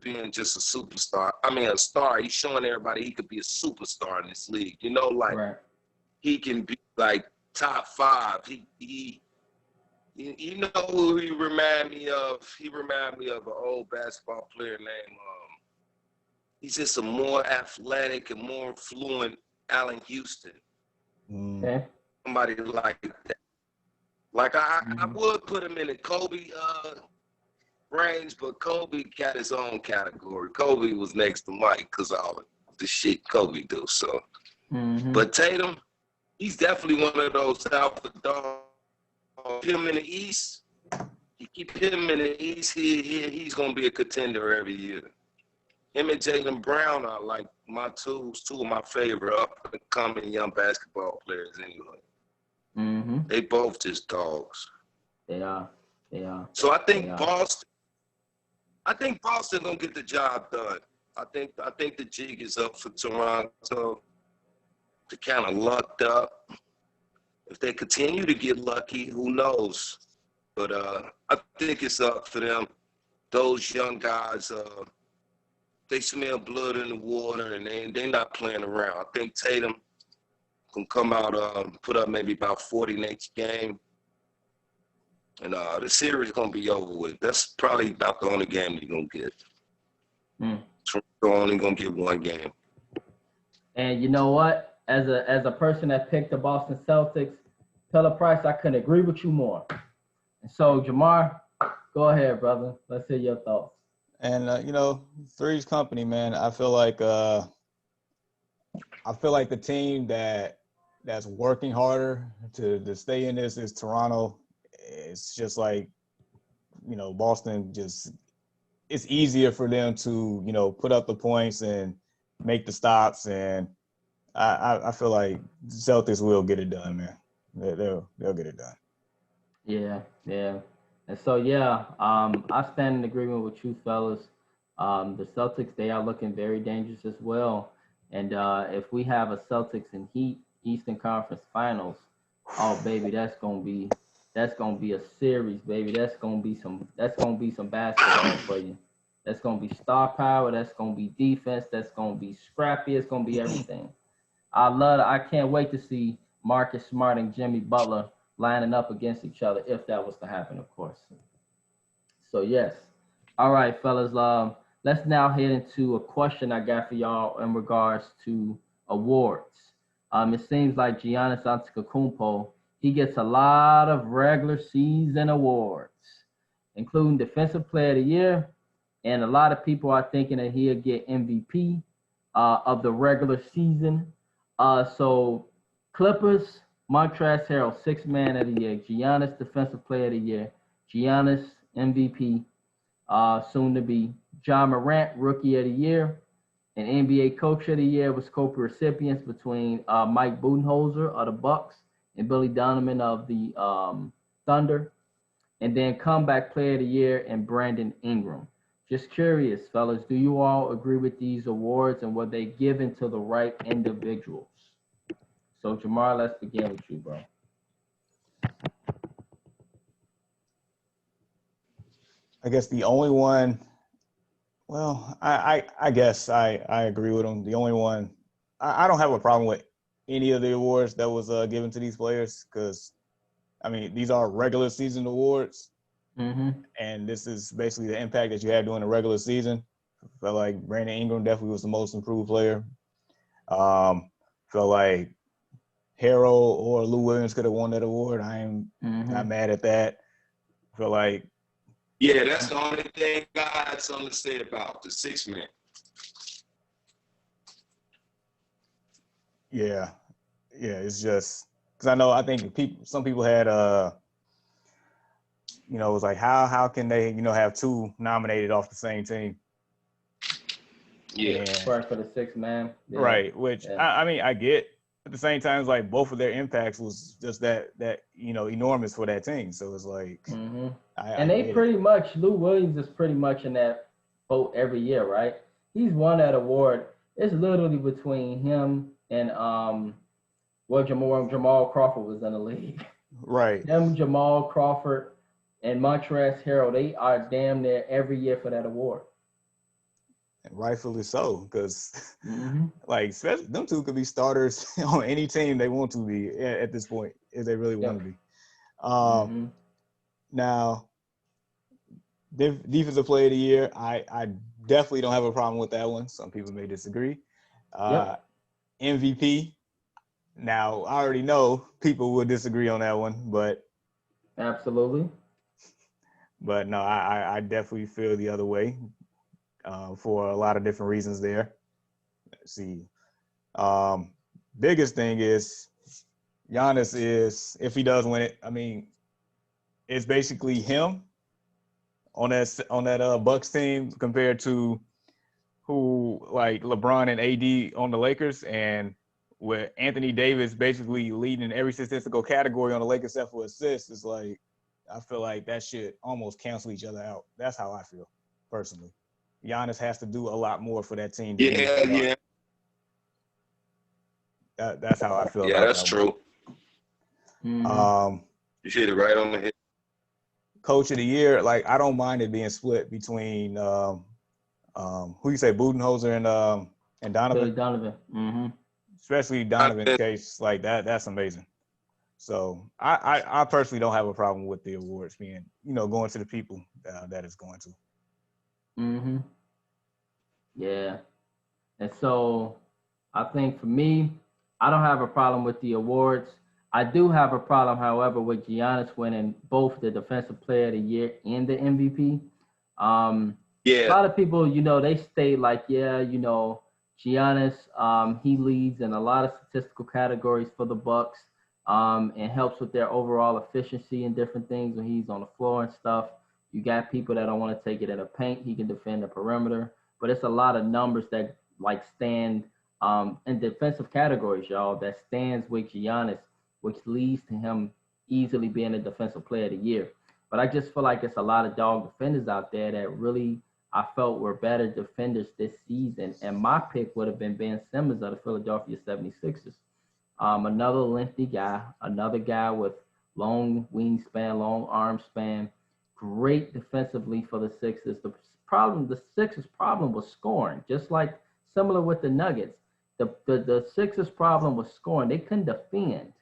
being just a superstar. I mean, a star. He's showing everybody he could be a superstar in this league. You know, like he can be like top 5. He you know who he remind me of? He remind me of an old basketball player named he's just a more athletic and more fluent Allen Houston. Okay. Somebody like that. Like I would put him in the Kobe range, but Kobe got his own category. Kobe was next to Mike because all the shit Kobe do. So, but Tatum, he's definitely one of those alpha dogs. Him in the East, you keep him in the East, he's gonna be a contender every year. Him and Jaylen Brown are like two of my favorite up and coming young basketball players anyway. They both just dogs. They are. So I think Boston gonna get the job done. I think the jig is up for Toronto. They kind of lucked up. If they continue to get lucky, who knows? But I think it's up for them. Those young guys, they smell blood in the water, and they're not playing around. I think Tatum can come out, put up maybe about 40 next game. And the series is going to be over with. That's probably about the only game you're going to get. Toronto only going to get one game. And you know what? As a person that picked the Boston Celtics, Pilla Price, I couldn't agree with you more. And so, Jamar, go ahead, brother. Let's hear your thoughts. And you know, Three's company, man. I feel like the team that's working harder to stay in this is Toronto. it's just like, Boston it's easier for them to, put up the points and make the stops. And I feel like Celtics will get it done, man. They'll get it done. Yeah, yeah. And so, I stand in agreement with you fellas. The Celtics, they are looking very dangerous as well. And if we have a Celtics and Heat Eastern Conference Finals, oh baby, that's gonna be a series, baby. That's gonna be some basketball for you. That's gonna be star power. That's gonna be defense. That's gonna be scrappy. It's gonna be everything. I can't wait to see Marcus Smart and Jimmy Butler lining up against each other if that was to happen, of course. So yes. All right, fellas. Let's now head into a question I got for y'all in regards to awards. It seems like Giannis Antetokounmpo, he gets a lot of regular season awards, including Defensive Player of the Year, and a lot of people are thinking that he'll get MVP of the regular season. So Clippers, Montrezl Harrell, Sixth Man of the Year, Giannis Defensive Player of the Year, Giannis MVP, soon to be John Morant, Rookie of the Year, and NBA Coach of the Year was co-recipients between Mike Budenholzer of the Bucks and Billy Donovan of the Thunder, and then Comeback Player of the Year and Brandon Ingram. Just curious, fellas, do you all agree with these awards and were they given to the right individuals? So, Jamar, let's begin with you, bro. I guess the only one, I guess I agree with him. The only one, I don't have a problem with any of the awards that was given to these players because, these are regular season awards. Mm-hmm. And this is basically the impact that you had during the regular season. Felt like Brandon Ingram definitely was the most improved player. Felt like Harrell or Lou Williams could have won that award. I am not mad at that. Felt like that's the only thing I had something to say about the Sixth Man. Yeah, it's just because I think some people had it was like how can they have two nominated off the same team? Yeah, Right for the Sixth Man. Yeah. Right. Which I get. At the same time, it's like both of their impacts was just that enormous for that team. So it's like, and they pretty much Lou Williams is pretty much in that boat every year, right? He's won that award. It's literally between him and Jamal Crawford was in the league. Right. Him, Jamal Crawford, and Montrezl Harrell, they are damn near every year for that award. And rightfully so, because like especially them two could be starters on any team they want to be at this point if they really want to be. Now, Defensive Player of the Year, I definitely don't have a problem with that one. Some people may disagree. MVP. Now, I already know people will disagree on that one, but absolutely. But no, I definitely feel the other way for a lot of different reasons there. Let's see. Biggest thing is Giannis is, if he does win it, it's basically him on that Bucks team compared to who like LeBron and AD on the Lakers, and with Anthony Davis basically leading every statistical category on the Lakers except for assists. It's like I feel like that should almost cancel each other out. That's how I feel personally. Giannis has to do a lot more for that team. That's how I feel. Yeah, about that's that true. You hit it right on the head. Coach of the Year, like I don't mind it being split between who you say Budenholzer and Donovan. Billy Donovan. Especially Donovan's case, like that's amazing. So I personally don't have a problem with the awards being, going to the people that it's going to. Yeah. And so I think for me, I don't have a problem with the awards. I do have a problem, however, with Giannis winning both the Defensive Player of the Year and the MVP. A lot of people, they state like, Giannis, he leads in a lot of statistical categories for the Bucks. and helps with their overall efficiency and different things when he's on the floor and stuff. You got people that don't want to take it in the paint. He can defend the perimeter, but it's a lot of numbers that like stand in defensive categories, y'all, that stands with Giannis, which leads to him easily being a defensive player of the year. But I just feel like it's a lot of dog defenders out there that really I felt were better defenders this season. And my pick would have been Ben Simmons of the Philadelphia 76ers. Another lengthy guy, another guy with long wingspan, long arm span, great defensively for the Sixers. The Sixers' problem was scoring, just like similar with the Nuggets. The Sixers' problem was scoring. They couldn't defend.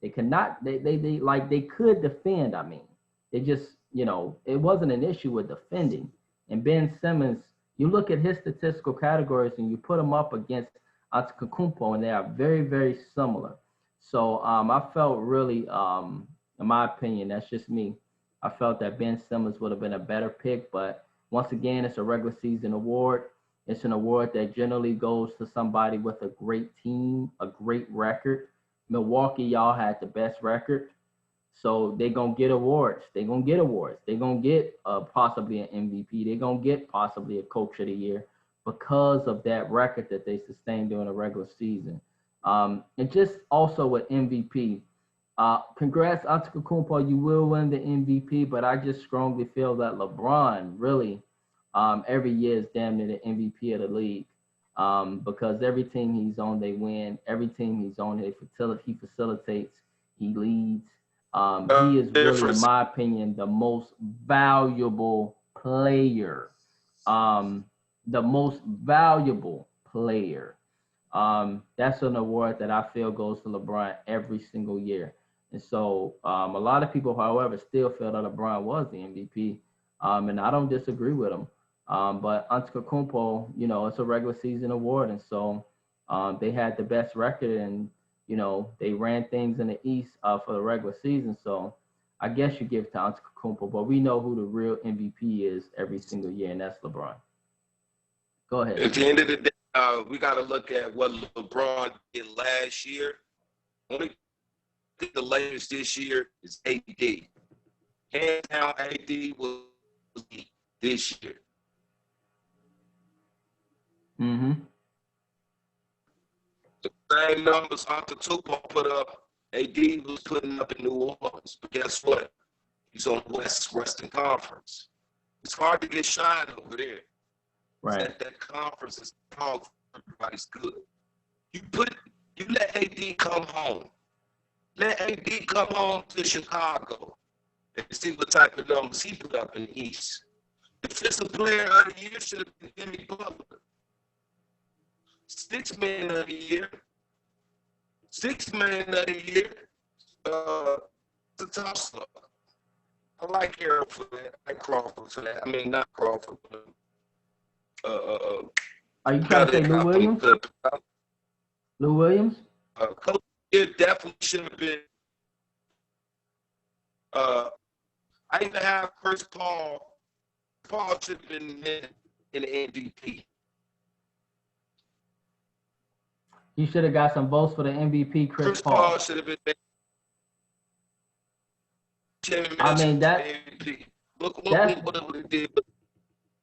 They could not. They could defend. I mean, they just it wasn't an issue with defending. And Ben Simmons, you look at his statistical categories and you put him up against Antetokounmpo, and they are very, very similar. So I felt really, in my opinion, that's just me, I felt that Ben Simmons would have been a better pick. But once again, it's a regular season award. It's an award that generally goes to somebody with a great team, a great record. Milwaukee, y'all had the best record. So they're going to get awards. They're going to get awards. They're going to get possibly an MVP. They're going to get possibly a coach of the year because of that record that they sustained during the regular season. And just also with MVP, congrats, Antetokounmpo, you will win the MVP, but I just strongly feel that LeBron really every year is damn near the MVP of the league because every team he's on, they win. Every team he's on, he facilitates, he leads. He is really, in my opinion, the most valuable player. The most valuable player. That's an award that I feel goes to LeBron every single year. And so a lot of people, however, still feel that LeBron was the MVP. And I don't disagree with him. But Antetokounmpo, it's a regular season award. And so they had the best record and, they ran things in the East for the regular season. So I guess you give it to Antetokounmpo, but we know who the real MVP is every single year, and that's LeBron. Go ahead. At the end of the day, we got to look at what LeBron did last year. Only the latest this year is AD. Hands down, AD was this year. Mm-hmm. The same numbers Antetokounmpo put up, AD was putting up in New Orleans. But guess what? He's on the Western Conference. It's hard to get shine over there. Right. That conference is strong. Everybody's good. You let AD come home. Let AD come home to Chicago and see what type of numbers he put up in the East. Defensive player of the year should have been Jimmy Butler. 6 man of the year. 6 man of the year. It's a tough slug. I like Harold for that. I like Crawford for that. I mean, not Crawford, but are you trying to say Lou Williams? Lou Williams? Coach, it definitely should have been. I even have Chris Paul. Paul should have been in the MVP. You should have got some votes for the MVP, Chris Paul. Paul should have been. I mean, look what he did.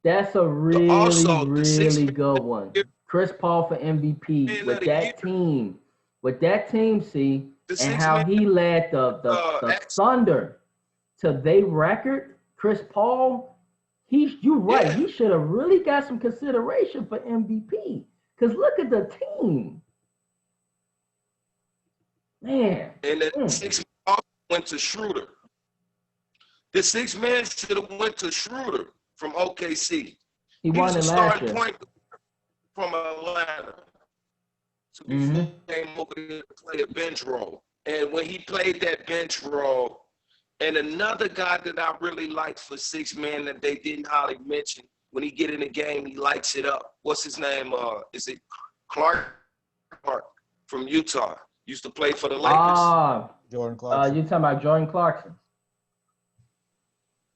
That's a really good one. Chris Paul for MVP with that team. With that team, see, and how he led the Thunder to their record. Chris Paul, you're right. Yeah. He should have really got some consideration for MVP. Because look at the team. Man. And the 6 man went to Schroeder. The 6 man should have went to Schroeder from OKC. He won it last year. Point from Atlanta. So he came over here to play a bench role. And when he played that bench role, and another guy that I really liked for 6 man that they didn't hardly mention, when he get in the game, he lights it up. What's his name? Is it Clark from Utah? Used to play for the Lakers. Jordan Clarkson. You talking about Jordan Clarkson?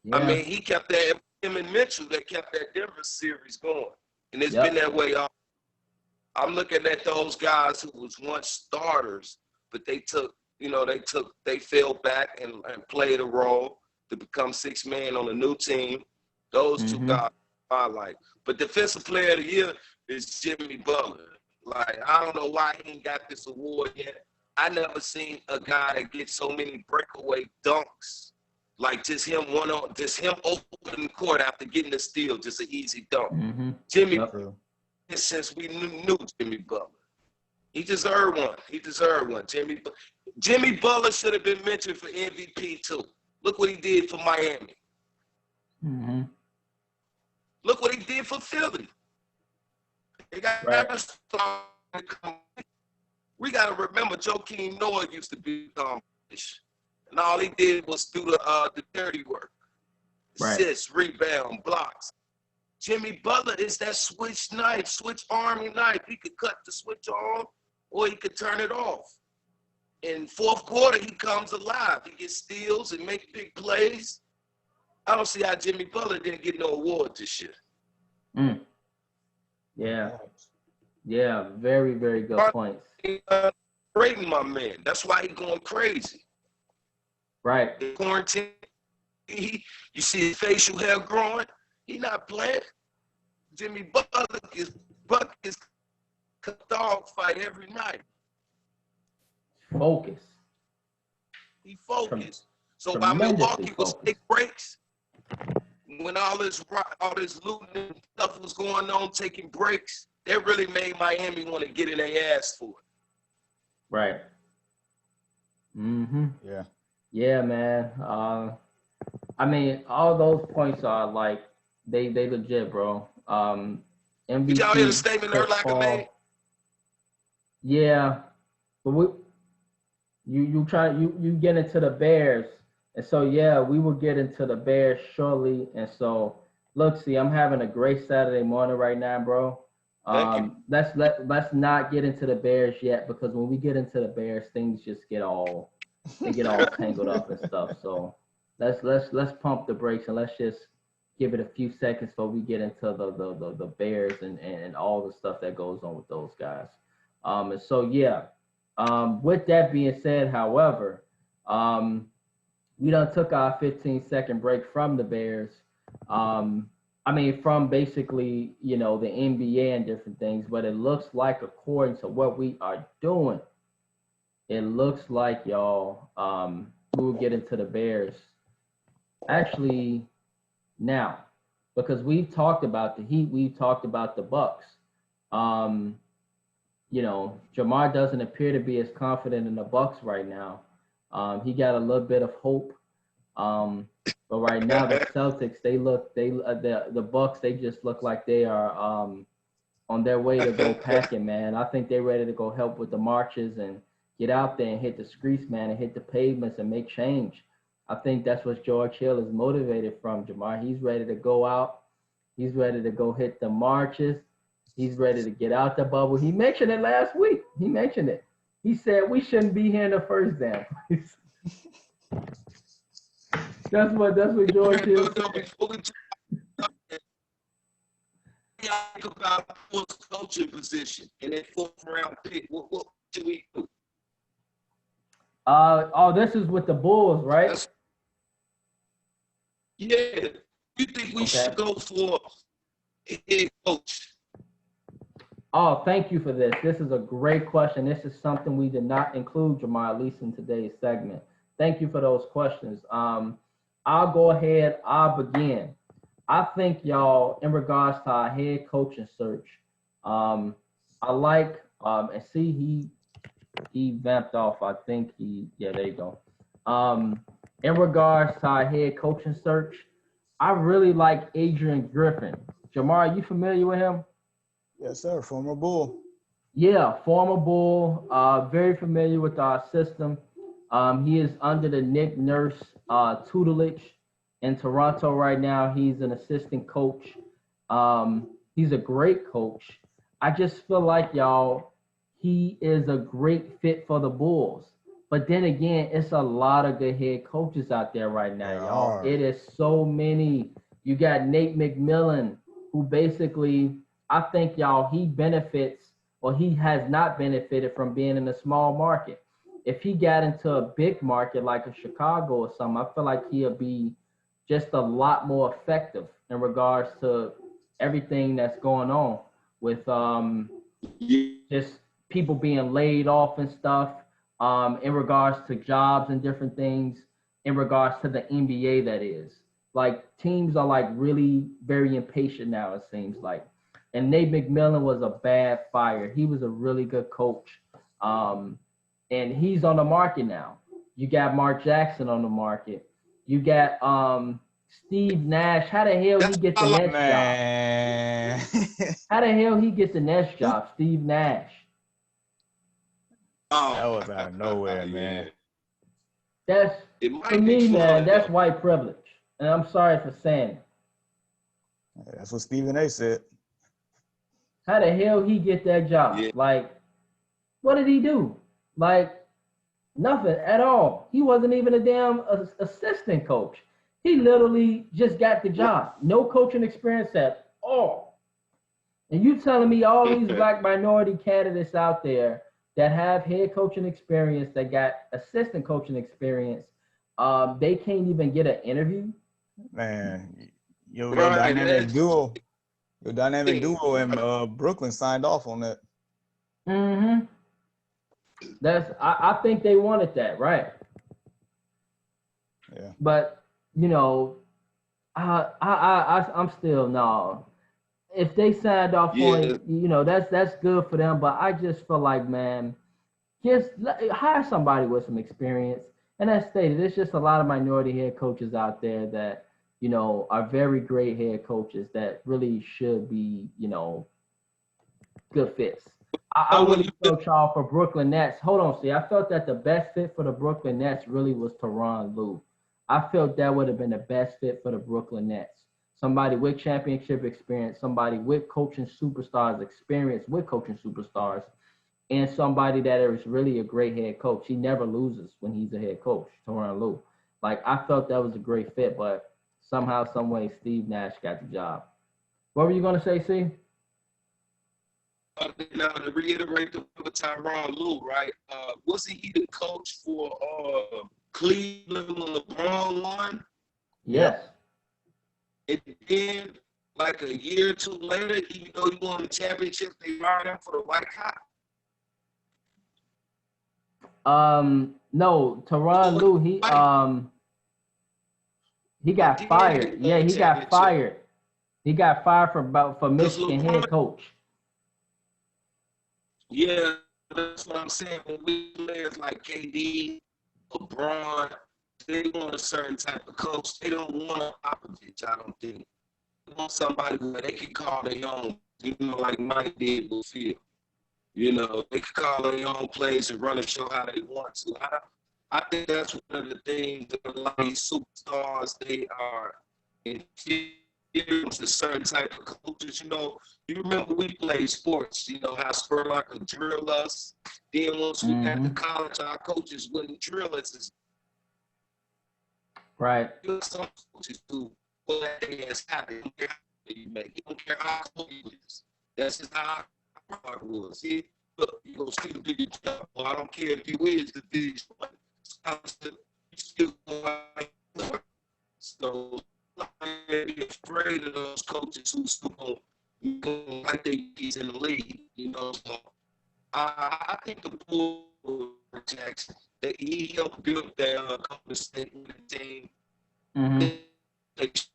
Yeah. I mean, he kept that, him and Mitchell, that kept that Denver series going. And it's been that way all. I'm looking at those guys who was once starters, but they took they fell back and played a role to become 6-man on a new team. Those two guys I like. But defensive player of the year is Jimmy Butler. Like, I don't know why he ain't got this award yet. I never seen a guy that gets so many breakaway dunks. Like just him opening the court after getting the steal, just an easy dunk. Jimmy, since we knew Jimmy Butler, he deserved one. Jimmy Butler should have been mentioned for MVP too. Look what he did for Miami. Look what he did for Philly. They got We got to remember Joakim Noah used to be accomplished. And all he did was do the dirty work. Assists, rebound, blocks. Jimmy Butler is that switch army knife. He could cut the switch on or he could turn it off. In fourth quarter, he comes alive. He gets steals and makes big plays. I don't see how Jimmy Butler didn't get no award this year. Yeah, very, very good points. Rating my man. That's why he's going crazy. Right. The quarantine, you see his facial hair growing. He not playing. Jimmy Butler is a dog fight every night. Focus. He focused. So while Milwaukee was take breaks, when all this looting and stuff was going on, taking breaks, that really made Miami want to get in their ass for it. Right. Yeah, man. I mean, all those points are like they legit, bro. MVP. Did y'all hear the statement Urlacher made? Yeah, but you get into the Bears, and so yeah, we will get into the Bears shortly. And so look, see, I'm having a great Saturday morning right now, bro. Let's not get into the Bears yet, because when we get into the Bears, things just get all tangled up and stuff. So let's pump the brakes and let's just give it a few seconds before we get into the Bears and all the stuff that goes on with those guys. And so yeah, with that being said, however, we done took our 15-second break from the Bears. I mean, from basically, the NBA and different things, but it looks like, according to what we are doing, it looks like, y'all, we will get into the Bears actually now, because we've talked about the Heat, we've talked about the Bucks. Jamar doesn't appear to be as confident in the Bucks right now. He got a little bit of hope. But right now the Celtics, the Bucks, they just look like they are on their way to go packing, man. I think they're ready to go help with the marches and get out there and hit the streets, man, and hit the pavements and make change. I think that's what George Hill is motivated from, Jamar. He's ready to go out. He's ready to go hit the marches. He's ready to get out the bubble. He mentioned it last week. He mentioned it. He said we shouldn't be here in the first damn place. That's what George Hill said. About coaching position in that 4th round pick. What should we do? This is with the Bulls, right? Yeah. You think we should go for a head coach? Oh, thank you for this. This is a great question. This is something we did not include, Jamar, at least in today's segment. Thank you for those questions. I'll go ahead. I'll begin. I think, y'all, in regards to our head coaching search, I like, and see, he vamped off. I think there you go. In regards to our head coaching search, I really like Adrian Griffin. Jamar, are you familiar with him? Yes, sir. Former Bull. Yeah, former Bull. Very familiar with our system. He is under the Nick Nurse tutelage in Toronto right now. He's an assistant coach. He's a great coach. I just feel like, y'all, he is a great fit for the Bulls. But then again, it's a lot of good head coaches out there right now, y'all. It is so many. You got Nate McMillan, who basically, I think, y'all, he benefits, or he has not benefited from being in a small market. if he got into a big market like a Chicago or something, I feel like he'll be just a lot more effective in regards to everything that's going on with just people being laid off and stuff, in regards to jobs and different things, in regards to the NBA, that is. Like teams are like really very impatient now, it seems like. And Nate McMillan was a bad fire. He was a really good coach. And he's on the market now. You got Mark Jackson on the market. You got Steve Nash. How the hell he get the Nets job? Man. How the hell he get the Nets job? Steve Nash. That was out of nowhere, man. That's for me, man. That's white privilege, and I'm sorry for saying it. That's what Stephen A. said. How the hell he get that job? Yeah. Like, what did he do? Like, nothing at all. He wasn't even a damn assistant coach. He literally just got the job. No coaching experience at all. And you telling me all these black minority candidates out there that have head coaching experience, that got assistant coaching experience, they can't even get an interview? Man, your dynamic duo in Brooklyn signed off on that. Mm-hmm. I think they wanted that, right? Yeah. But you know, I'm still no. If they signed off on it, you know, that's good for them. But I just feel like, man, just hire somebody with some experience. And as stated, there's just a lot of minority head coaches out there that, you know, are very great head coaches that really should be, you know, good fits. I wouldn't felt y'all for Brooklyn Nets. Hold on, see, I felt that the best fit for the Brooklyn Nets really was Tyronn Lue. I felt that would have been the best fit for the Brooklyn Nets. Somebody with championship experience, somebody with coaching superstars experience with coaching superstars, and somebody that is really a great head coach. He never loses when he's a head coach, Tyronn Lue. Like, I felt that was a great fit, but somehow, some way, Steve Nash got the job. What were you going to say, C? Now, to reiterate the Tyronn Lue, right? Wasn't he the coach for Cleveland when LeBron won? Yes. And then, like a year or two later, even though he won the championship, they fired him for the White House. No, Tyronn Lue, he got fired. Yeah, he got fired. He got fired for Michigan head coach. Yeah, that's what I'm saying. When we players like KD, LeBron, they want a certain type of coach. They don't want a Popovich, I don't think. They want somebody where they can call their own, you know, like Mike did with Phil. You know, they can call their own plays and run a show how they want to. I think that's one of the things that a lot of these superstars, they are inferior to certain type of coaches. You know, you remember we played sports, you know, how Spurlock would drill us. Then once we got to college, our coaches wouldn't drill us. Right. Some coaches do let their ass happen. They don't care how you make. He don't care how cold you is. That's just how hard it was. See, look, you gonna still do your job. Well, I don't care if you is the biggest one. You still so I'm be afraid of those coaches who still going like they is in the league. You know, so I think the pool Jackson that he helped build that Golden State team.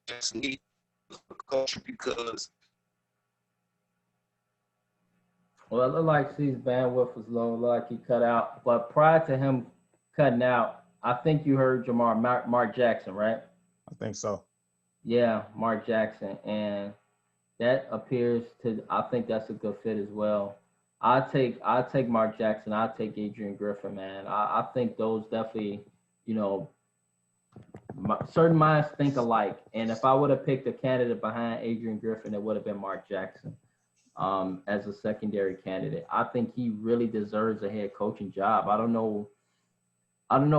Jackson needs the culture because. Well, it looked like C's bandwidth was low. It looked like he cut out. But prior to him cutting out, I think you heard Jamar Mark Jackson, right? I think so. Yeah, Mark Jackson. And that appears to, I think that's a good fit as well. I take Mark Jackson. I take Adrian Griffin, man. I think those definitely, you know, certain minds think alike. And if I would have picked a candidate behind Adrian Griffin, it would have been Mark Jackson. As a secondary candidate, I think he really deserves a head coaching job. I don't know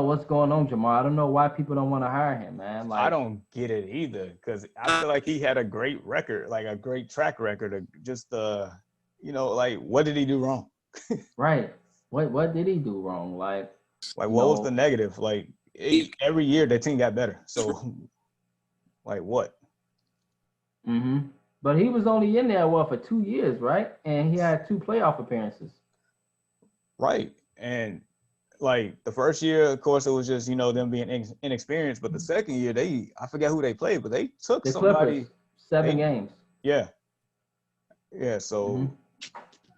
what's going on, Jamar. I don't know why people don't want to hire him, man. Like, I don't get it either, because I feel like he had a great record, like a great track record of just you know, like, what did he do wrong? Right. What did he do wrong? Like, Like, what was the negative? Like, every year that team got better. So, like, what? Mm-hmm. But he was only in there, for 2 years, right? And he had 2 playoff appearances. Right. And, like, the first year, of course, it was just, them being inexperienced. But the second year, I forget who they played, but they took The somebody. Clippers, 7 games. Yeah. Yeah, so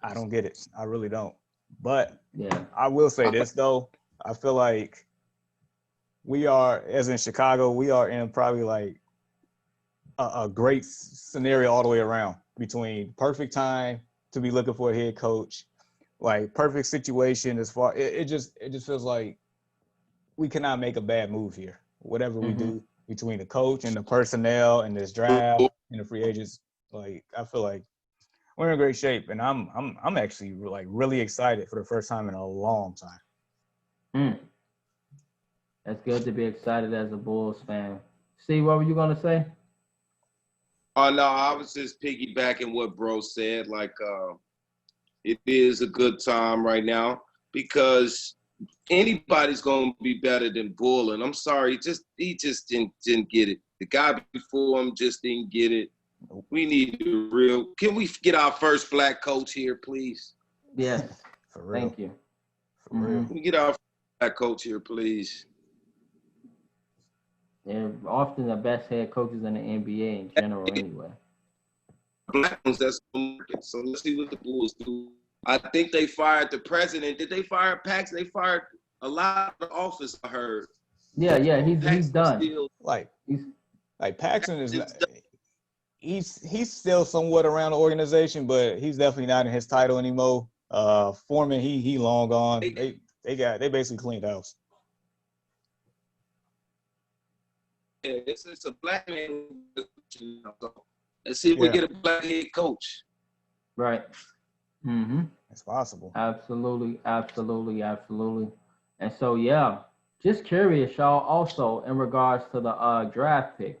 I don't get it. I really don't. But yeah, I will say this, though. I feel like we are, as in Chicago, we are in probably like a great scenario all the way around, between perfect time to be looking for a head coach, like perfect situation as far. It just feels like we cannot make a bad move here. Whatever we do between the coach and the personnel and this draft and the free agents, like I feel like we're in great shape, and I'm actually like really excited for the first time in a long time. That's good to be excited as a Bulls fan. See, what were you gonna say? Oh no, I was just piggybacking what bro said. Like, it is a good time right now because anybody's gonna be better than Bull. And I'm sorry, he just didn't get it. The guy before him just didn't get it. We need a real. Can we get our first black coach here, please? Yes. For real. Thank you. For real. Can we get our first black coach here, please? They're often the best head coaches in the NBA in general, anyway. Black ones, that's so let's see what the Bulls do. I think they fired the president. Did they fire Paxson? They fired a lot of the office, I heard. Yeah, he's done. Like Paxson is not, he's still somewhat around the organization, but he's definitely not in his title anymore. Foreman, he long gone. They basically cleaned house. Yeah, it's a black man. Let's see if we get a black head coach. Right. It's possible. Absolutely. And so, just curious, y'all, also in regards to the draft pick,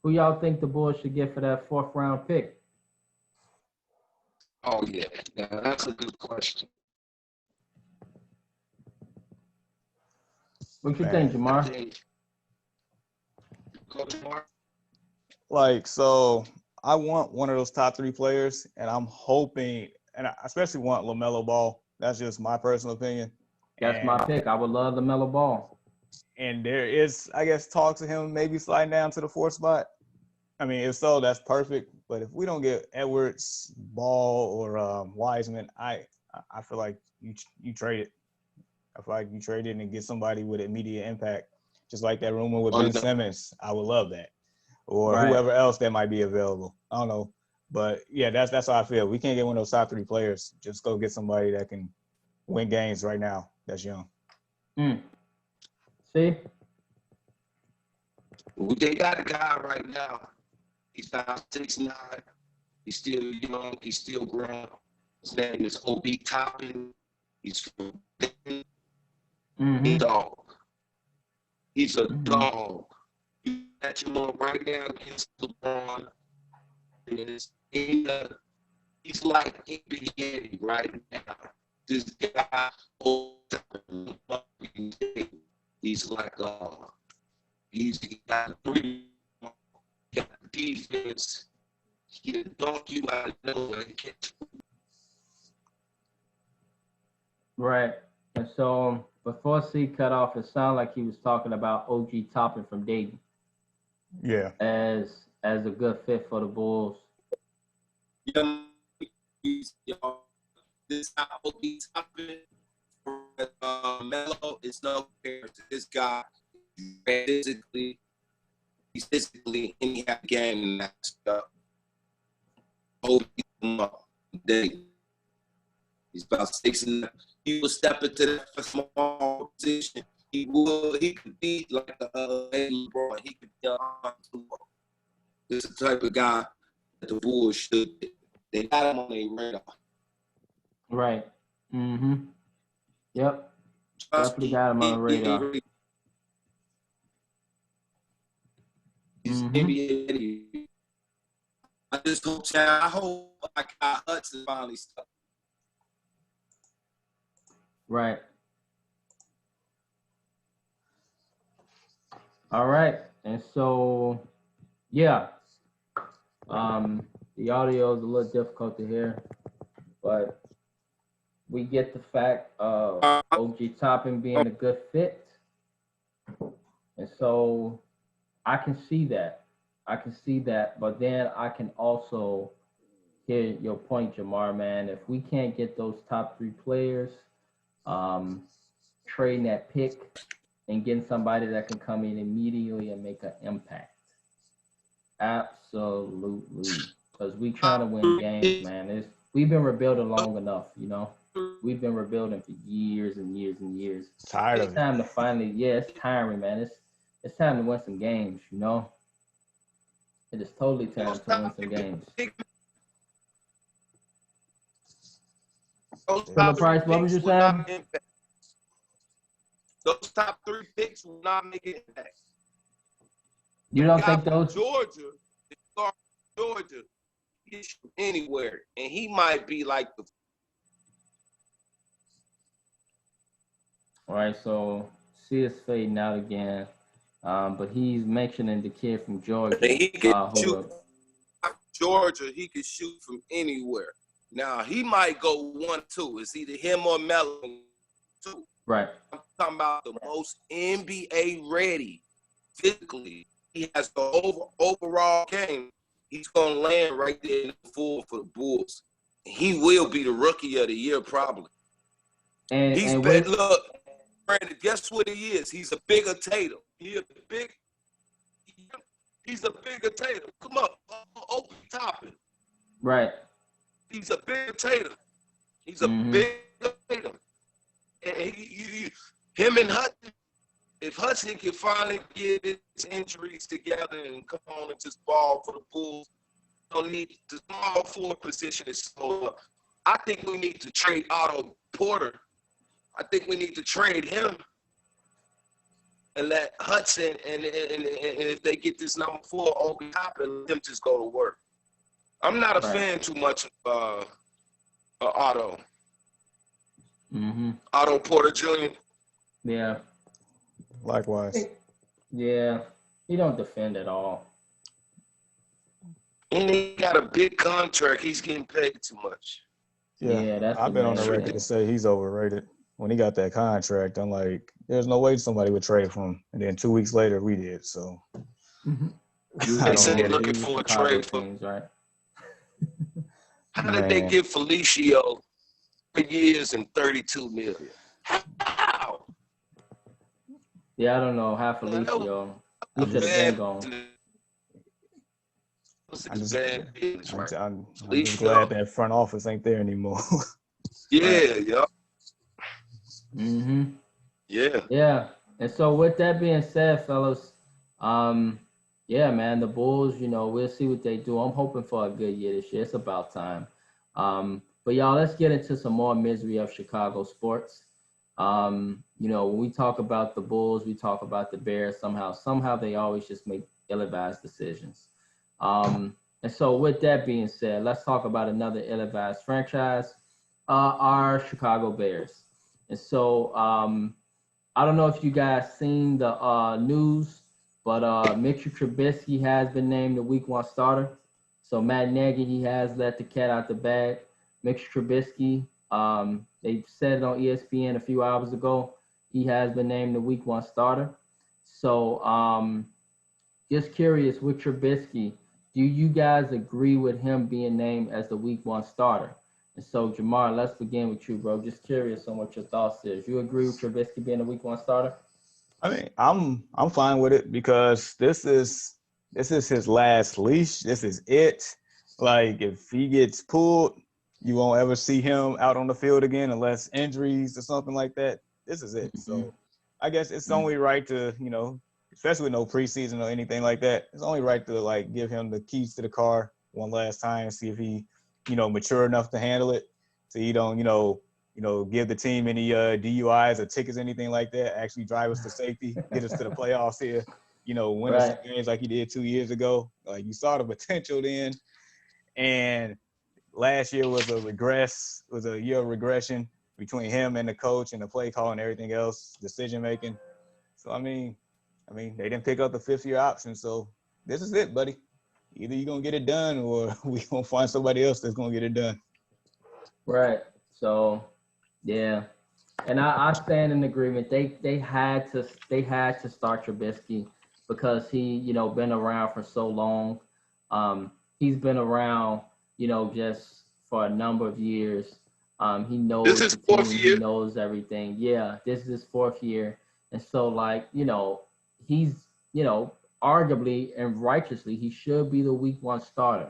who y'all think the Bulls should get for that 4th round pick? Oh, yeah, that's a good question. What you think, Jamar? Like, so I want one of those top 3 players, and I'm hoping, and I especially want LaMelo Ball. That's just my personal opinion. That's my pick. I would love LaMelo Ball. And there is, I guess, talks of him maybe sliding down to the 4th spot. I mean, if so, that's perfect. But if we don't get Edwards, Ball, or Wiseman, I feel like you trade it. I feel like you trade it and get somebody with immediate impact, just like that rumor with Ben Simmons. I would love that, or whoever else that might be available. I don't know, but yeah, that's how I feel. We can't get one of those top 3 players. Just go get somebody that can win games right now. That's young. See, they got a guy right now. He's 6'9". He's still young. He's still growing. His name is Obi Toppin. He's from dog. He's a dog. You got him on right now against LeBron. He's like NBA right now. This guy, he's like he got 3. He got defense. He can dunk you out of nowhere. Right. And so before C cut off, it sounded like he was talking about OG Toppin from Dayton. Yeah. As a good fit for the Bulls. This OG Toppin, Melo is no comparison. This guy physically, he's physically in the game and that's he's about 6'9". He will step into that small position. He could be like LeBron. He could be this is the type of guy that the Bulls should be. They got him on their radar. Right. Yep. Definitely got him on the radar. He's NBA ready. I just hope I got Hudson finally stuck. Right. All right. And so, yeah, the audio is a little difficult to hear, but we get the fact of OG Toppin being a good fit. And so I can see that. I can see that. But then I can also hear your point, Jamar, man. If we can't get those top three players, trading that pick and getting somebody that can come in immediately and make an impact. Absolutely. Because we trying to win games, man. We've been rebuilding long enough, you know. We've been rebuilding for years and years and years. Tired It's of it. time to finally, yeah, it's tiring, man. It's time to win some games, you know. It is totally time to win some games. Brother Price, what was you saying? Those top 3 picks will not make an impact. You don't think those? Georgia, he can shoot anywhere, and he might be like the. All right, so see us fading out again, but he's mentioning the kid from Georgia. And he can shoot. Georgia, he can shoot from anywhere. Now he might go 1-2. It's either him or Melo. 2. Right. I'm talking about the most NBA ready physically. He has the overall game. He's gonna land right there in the full for the Bulls. He will be the rookie of the year probably. Look, Brandon, guess what he is? He's a bigger Tatum. He's a bigger Tatum. Come on, open topic. Right. He's a bigger Tatum. He's a bigger Tatum. And him and Hudson, if Hudson can finally get his injuries together and come on and just ball for the Bulls, don't need the small forward position is slow up. I think we need to trade Otto Porter. I think we need to trade him and let Hudson and if they get this number 4 on top and let them just go to work. I'm not a fan too much of Otto. Otto Porter Jr. Yeah. Likewise. Yeah. He don't defend at all. And he got a big contract. He's getting paid too much. Yeah, that's I've been on the record to say he's overrated. When he got that contract, I'm like, there's no way somebody would trade for him. And then 2 weeks later, we did. So they said they're looking for a trade for things, right? How did they get Felicio 3 years and $32 million? How? Yeah, I don't know how Felicio. He should have been gone. I'm just glad that front office ain't there anymore. Yeah. Yeah. And so with that being said, fellas, yeah, man, the Bulls, you know, we'll see what they do. I'm hoping for a good year this year. It's about time. But y'all, let's get into some more misery of Chicago sports. You know, when we talk about the Bulls, we talk about the Bears. Somehow they always just make ill-advised decisions. And so with that being said, let's talk about another ill-advised franchise, our Chicago Bears. And so I don't know if you guys seen the news, but Mitchell Trubisky has been named the Week 1 starter. So Matt Nagy, he has let the cat out the bag. Mitchell Trubisky, they said it on ESPN a few hours ago. He has been named the Week 1 starter. So just curious with Trubisky, do you guys agree with him being named as the Week 1 starter? And so, Jamar, let's begin with you, bro. Just curious on what your thoughts is. You agree with Trubisky being a Week 1 starter? I mean, I'm fine with it because this is his last leash. This is it. Like, if he gets pulled, you won't ever see him out on the field again unless injuries or something like that. This is it. So I guess it's only right to, you know, especially with no preseason or anything like that, it's only right to, like, give him the keys to the car one last time and see if he, you know, mature enough to handle it. So you don't, you know, give the team any DUIs or tickets, anything like that. Actually drive us to safety, get us to the playoffs here. You know, win us some games like he did 2 years ago. Like, you saw the potential then. And last year was a year of regression between him and the coach and the play call and everything else, decision making. So I mean, I mean, they didn't pick up the 5th-year option, so this is it, buddy. Either you're going to get it done or we going to find somebody else that's going to get it done. Right. So, yeah. And I stand in agreement. They had to start Trubisky because he, been around for so long. He's been around, just for a number of years. He knows This is the fourth team. year. He knows everything. Yeah, this is his 4th year. And so, he's, arguably and righteously, he should be the week 1 starter.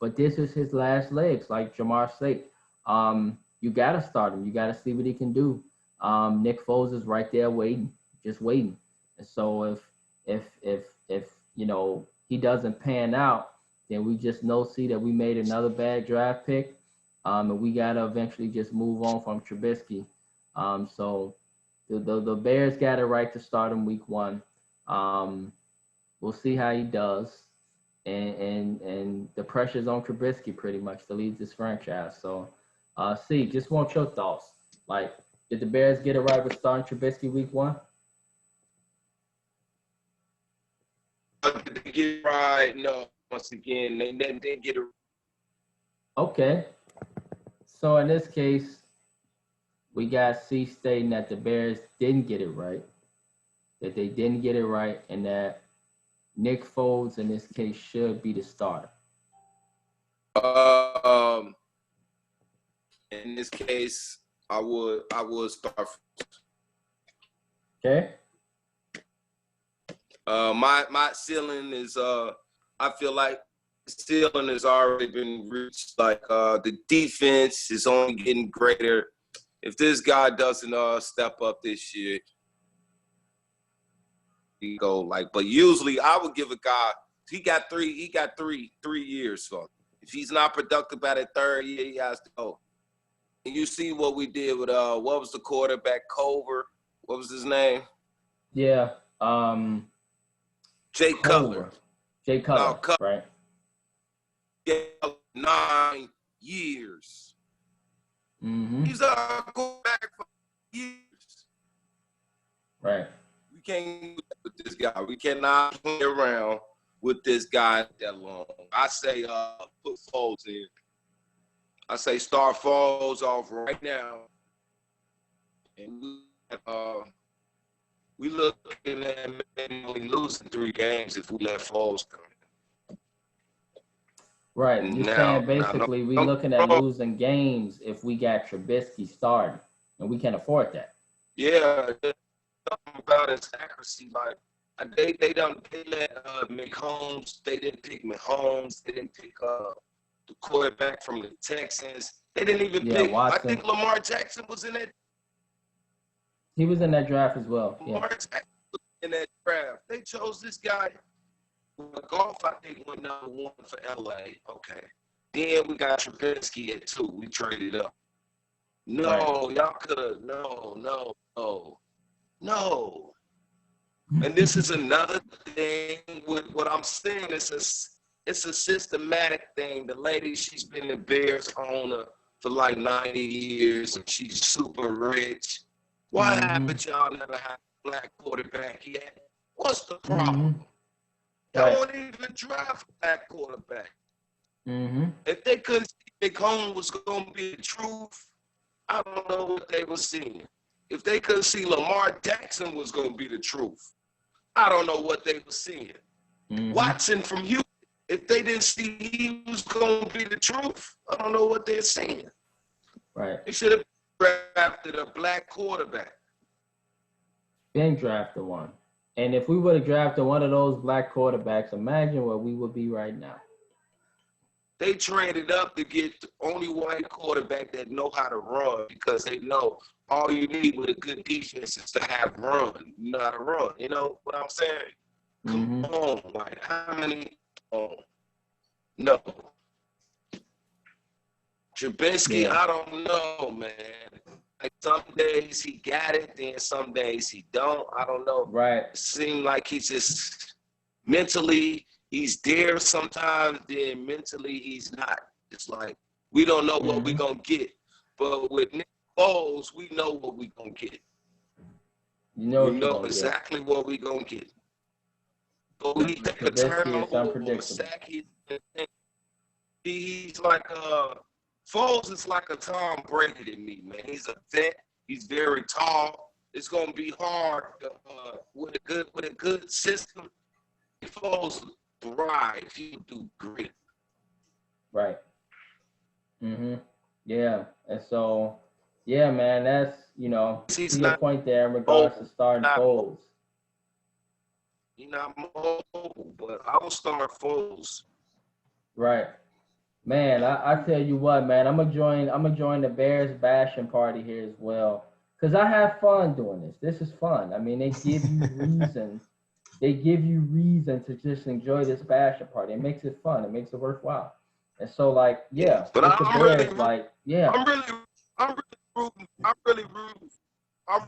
But this is his last legs, like Jamar said. You got to start him. You got to see what he can do. Nick Foles is right there waiting, just waiting. And so if he doesn't pan out, then we just see that we made another bad draft pick. And we got to eventually just move on from Trubisky. So the Bears got it right to start him week 1. We'll see how he does. And the pressure's on Trubisky pretty much to lead this franchise. So, C, just want your thoughts. Like, did the Bears get it right with starting Trubisky week 1? Did they get it right? No. Once again, they didn't get it. Okay. So in this case, we got C stating that the Bears didn't get it right, that they didn't get it right, and that Nick Foles in this case should be the starter. In this case, I would start. Okay. My ceiling is I feel like the ceiling has already been reached. Like the defense is only getting greater. If this guy doesn't step up this year, he go like. But usually, I would give a guy. He got three years. So if he's not productive by the 3rd year, he has to go. And you see what we did with what was the quarterback, Culver? What was his name? Yeah. Jay Cutler. Jay Cutler, right? Yeah, 9 years. Mm-hmm. He's a quarterback for years. Right. We can't do that with this guy. We cannot play around with this guy that long. I say put Foles in. I say start Foles off right now. And we looking at maybe only losing 3 games if we let Foles come. Right. You're saying basically we looking at losing games if we got Trubisky starting, and we can't afford that. Yeah, something about his accuracy. Like they let Mahomes. They didn't pick Mahomes. They didn't pick the quarterback from the Texans. They didn't even pick. Watson. I think Lamar Jackson was in that. He was in that draft as well. Lamar Jackson was in that draft. They chose this guy. Golf, I think, went number 1 for LA. Okay. Then we got Trubisky at 2. We traded up. No, right. Y'all could have. No. And this is another thing with what I'm saying. It's a systematic thing. The lady, she's been a Bears owner for like 90 years, and she's super rich. Why haven't y'all never had a black quarterback yet? What's the problem? Y'all won't even draft a black quarterback. If they couldn't see McComb was going to be the truth, I don't know what they were seeing. If they couldn't see Lamar Jackson was going to be the truth, I don't know what they were seeing. Watson from Houston, if they didn't see he was going to be the truth, I don't know what they're seeing. Right. They should have drafted a black quarterback. Been drafted one. And if we would have drafted one of those black quarterbacks, imagine where we would be right now. They traded up to get the only white quarterback that know how to run because they know all you need with a good defense is to have run. You know how to run. You know what I'm saying? Come on, like how many? No. Trubisky, I don't know, man. Like some days he got it, then some days he don't. I don't know. Right. It seems like he's just mentally he's there sometimes, then mentally he's not. It's like we don't know what we're gonna get. But with Nick Foles, we know what we're gonna get. You know we know exactly what we're gonna get. But when he take a Trubisky is turnover or a unpredictable. sack, he's like Foles is like a Tom Brady to me, man. He's a vet. He's very tall. It's gonna be hard with a good system. If Foles thrive, he'll do great. Right. Yeah. And so, yeah, man, that's, He's to your not point there in regards to starting not Foles. He's not mobile, but I will start Foles. Right. Man, I tell you what, man, I'm gonna join the Bears bashing party here as well. Cause I have fun doing this. This is fun. I mean, they give you reason. They give you reason to just enjoy this bashing party. It makes it fun. It makes it worthwhile. And so, like, yeah, But with the Bears, like, yeah, I'm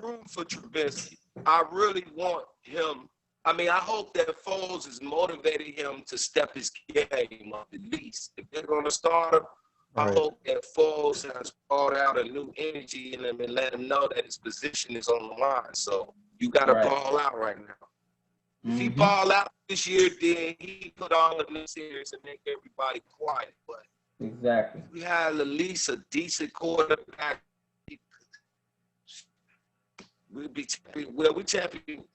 rooting for Trubisky. I really want him. I mean, I hope that Foles is motivating him to step his game up at least. If they're going to start him, I hope that Foles has brought out a new energy in him and let him know that his position is on the line. So you got to ball out right now. If he ball out this year, then he put all of this serious and make everybody quiet. But exactly. we had at least a decent quarterback. We'd be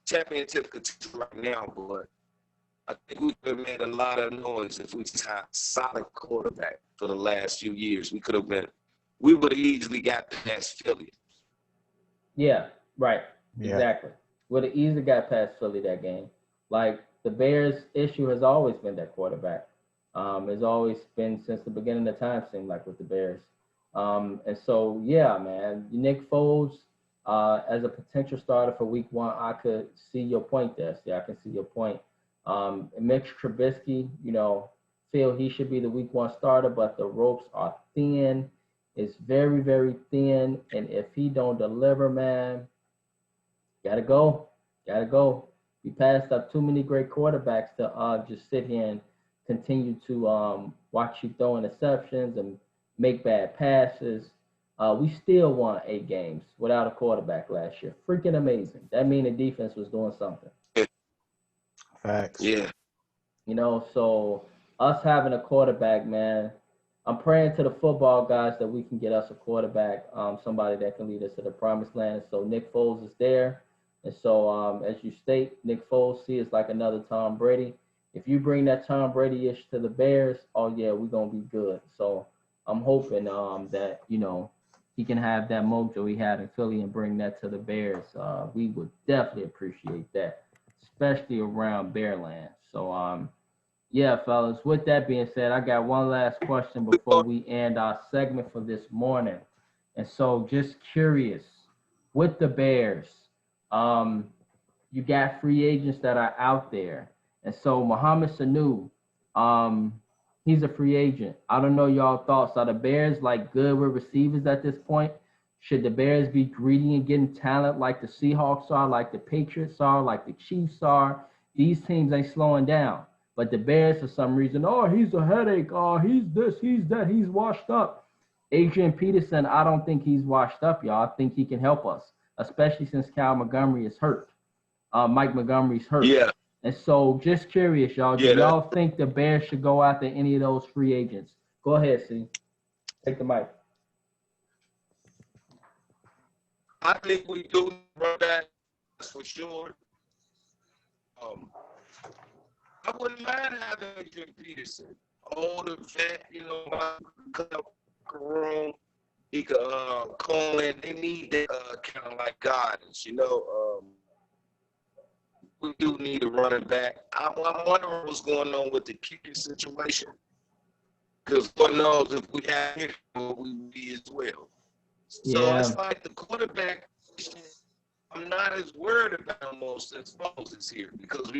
championship contender right now, but I think we could have made a lot of noise if we just had a solid quarterback for the last few years. We would have easily got past Philly. Yeah, right. Yeah. Exactly. Would have easily got past Philly that game. Like, the Bears' issue has always been that quarterback. It's always been since the beginning of time, seemed like, with the Bears. And so, yeah, man, Nick Foles, as a potential starter for week 1, I could see your point there. I can see your point. Mitch Trubisky, feel he should be the week 1 starter, but the ropes are thin. It's very, very thin. And if he don't deliver, man, gotta go. We passed up too many great quarterbacks to just sit here and continue to watch you throw interceptions and make bad passes. We still won 8 games without a quarterback last year. Freaking amazing. That means the defense was doing something. Facts. Yeah. So us having a quarterback, man, I'm praying to the football guys that we can get us a quarterback, somebody that can lead us to the promised land. So Nick Foles is there. And so, as you state, Nick Foles is like another Tom Brady. If you bring that Tom Brady-ish to the Bears, oh, yeah, we're going to be good. So I'm hoping that, he can have that mojo he had in Philly and bring that to the Bears. We would definitely appreciate that, especially around Bearland. So, yeah, fellas, with that being said, I got one last question before we end our segment for this morning. And so just curious, with the Bears, you got free agents that are out there. And so Mohamed Sanu, he's a free agent. I don't know y'all thoughts. Are the Bears like good with receivers at this point? Should the Bears be greedy and getting talent like the Seahawks are, like the Patriots are, like the Chiefs are? These teams ain't slowing down. But the Bears, for some reason, oh, he's a headache. Oh, he's this, he's that, he's washed up. Adrian Peterson, I don't think he's washed up, y'all. I think he can help us, especially since Cal Montgomery is hurt. Mike Montgomery's hurt. Yeah. And so just curious, y'all, do y'all think the Bears should go after any of those free agents? Go ahead, C. Take the mic. I think we do run that, that's for sure. I wouldn't mind having Adrian Peterson, older vet, cut up the room. He could call in. They need that kind of like guidance, We do need a running back. I'm wondering what's going on with the kicking situation. Because Lord knows if we had him, we would be as well. So it's like the quarterback, I'm not as worried about almost as Foles is here because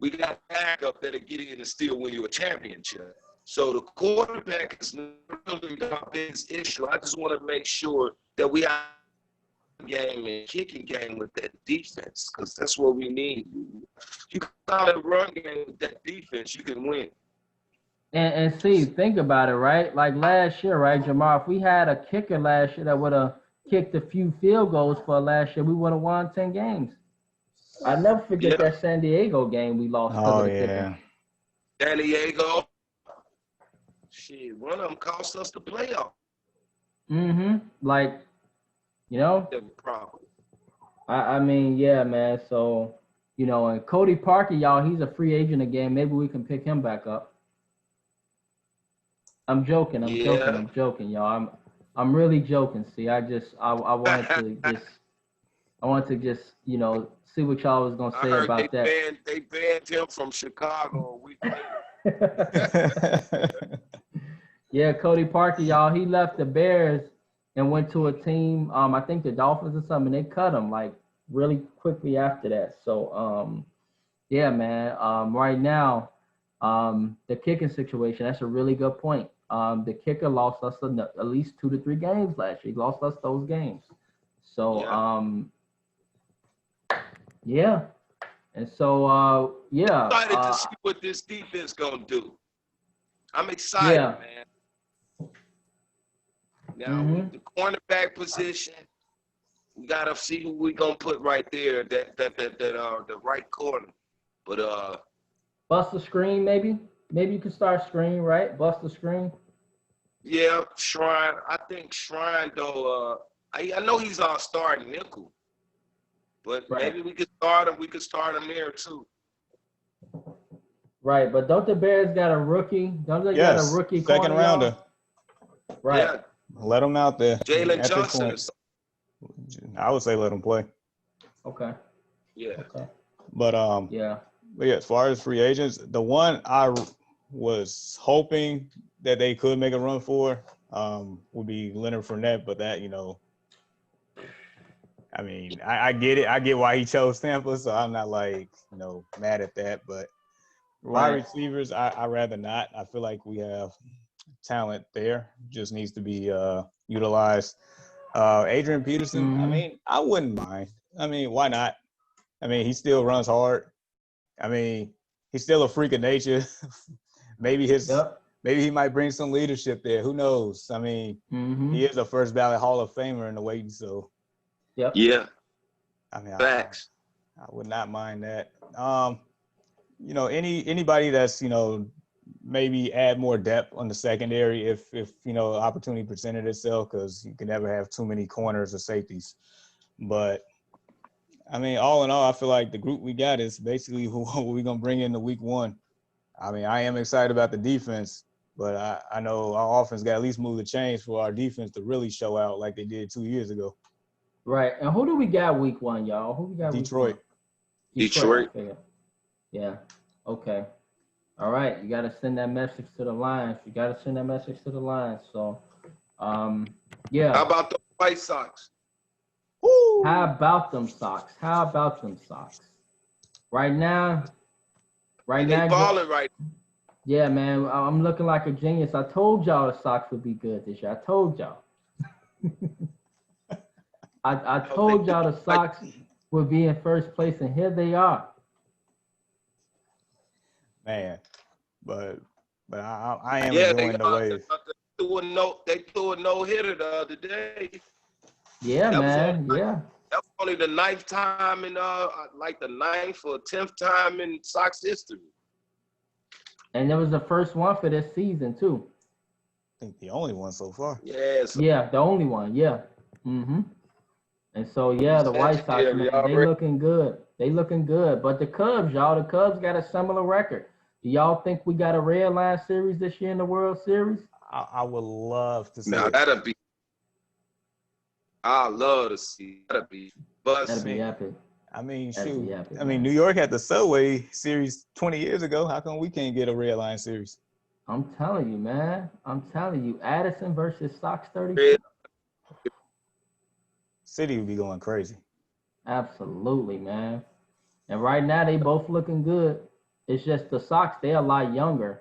we got backup that'll get in and still win you a championship. So the quarterback is not really our biggest issue. I just want to make sure that we have a game and kicking game with that defense because that's what we need. You can call it a run game with that defense, you can win. And see, think about it, right? Like last year, right, Jamar, if we had a kicker last year that would have kicked a few field goals for last year, we would have won 10 games. I never forget Yeah. that San Diego game we lost because Oh of the yeah. kicking. San Diego. Shit, one of them cost us the playoff. Like, you know, The problem. I mean, yeah, man. So, you know, and Cody Parker, y'all, he's a free agent again. Maybe we can pick him back up. I'm joking, Yeah. y'all. I'm really joking. See, I wanted to just, you know, see what y'all was gonna I say heard about that. they banned him from Chicago a week later. Yeah, Cody Parker, y'all, he left the Bears and went to a team, I think the Dolphins or something, and they cut him like really quickly after that. So yeah, man. Right now, the kicking situation, that's a really good point. The kicker lost us at least 2 to 3 games last year. He lost us those games. So yeah. And so yeah. I'm excited to see what this defense gonna do. I'm excited, Yeah. man. Now the cornerback position, we gotta see who we gonna put right there. That the right corner. But Bust the screen, maybe. Maybe you can start screen, right? Bust the screen. yeah, Shrine. I think Shrine though. I know he's our starting nickel, but Right. maybe we could start him. We could start him there too. Right, but don't the Bears got a rookie? Don't they got a rookie second corner, rounder. y'all? Right. Yeah, Let him out there. Jalen At this Johnson. point, I would say let him play. Okay. Yeah. Okay. But Yeah. yeah, as far as free agents, the one I was hoping that they could make a run for would be Leonard Fournette, but that, you know, I mean, I get it. I get why he chose Tampa, so I'm not like, you know, mad at that. But wide receivers, I rather not. I feel like we have talent there, just needs to be utilized. Adrian Peterson, I mean, I wouldn't mind. I mean, why not? I mean, he still runs hard. I mean, he's still a freak of nature. maybe he might bring some leadership there. Who knows? I mean, he is a first ballot Hall of Famer in the waiting, so Yeah. I mean, Facts. I would not mind that. You know, anybody that's, you know, maybe add more depth on the secondary if you know, opportunity presented itself, because you can never have too many corners or safeties. But I mean, all in all, I feel like the group we got is basically who we're gonna bring into week 1. I mean, I am excited about the defense, but I know our offense got to at least move the chains for our defense to really show out like they did 2 years ago. Right. And who do we got week 1, y'all? Who we got Detroit. Week 1? Detroit. I figure. Yeah. Okay. All right. You got to send that message to the Lions. So, yeah. How about the White Sox? Woo! How about them Sox? Right now. They balling right. Yeah, man. I'm looking like a genius. I told y'all the Sox would be good this year. I told y'all. I told y'all the Sox would be in first place, and here they are. Man, but I am enjoying the wave. They threw a no-hitter the other day. Yeah, man. Yeah. That was only the 9th time in like the 9th or 10th time in Sox history. And it was the first one for this season too. I think the only one so far. Yes. Yeah, the only one. Yeah. And so yeah, the White Sox, man, they looking good. But the Cubs, y'all, got a similar record. Do y'all think we got a red line series this year in the World Series? I would love to see. Now that'd be. I love to see. That'd be epic. I mean, shoot. I mean, New York had the Subway Series 20 years ago. How come we can't get a red line series? I'm telling you, man. Addison versus Sox 32. City would be going crazy. Absolutely, man. And right now they both looking good. It's just the Sox, they're a lot younger.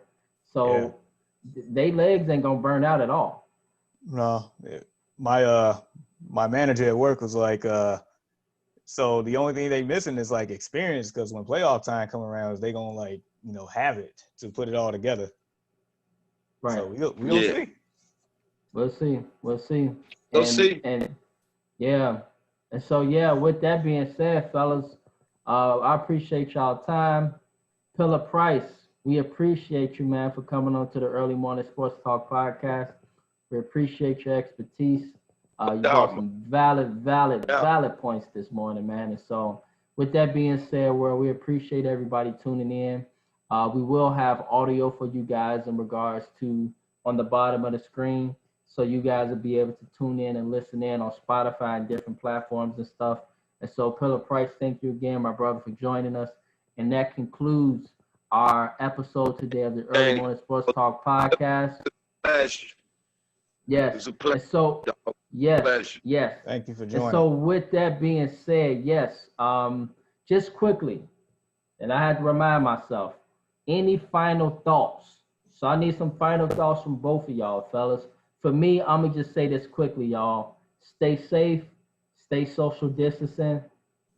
So they legs ain't gonna burn out at all. No. My manager at work was like, so the only thing they missing is like experience, because when playoff time come around, they gonna like, you know, have it to put it all together. Right. So we'll see. We'll see. We'll see. And yeah. And so yeah, with that being said, fellas, I appreciate y'all time. Pilla Price, we appreciate you, man, for coming on to the Early Morning Sports Talk podcast. We appreciate your expertise. You brought some valid points this morning, man. And so, with that being said, well, we appreciate everybody tuning in. We will have audio for you guys in regards to on the bottom of the screen, so you guys will be able to tune in and listen in on Spotify and different platforms and stuff. And so, Pillar Price, thank you again, my brother, for joining us. And that concludes our episode today of the Early Morning Sports Talk podcast. Pleasure. Yes. It's a pleasure. And so, yes, Pleasure. yes. Thank you for joining. And so, with that being said, yes, just quickly, and I had to remind myself, any final thoughts? So I need some final thoughts from both of y'all, fellas. For me, I'm gonna just say this quickly, y'all. Stay safe, stay social distancing,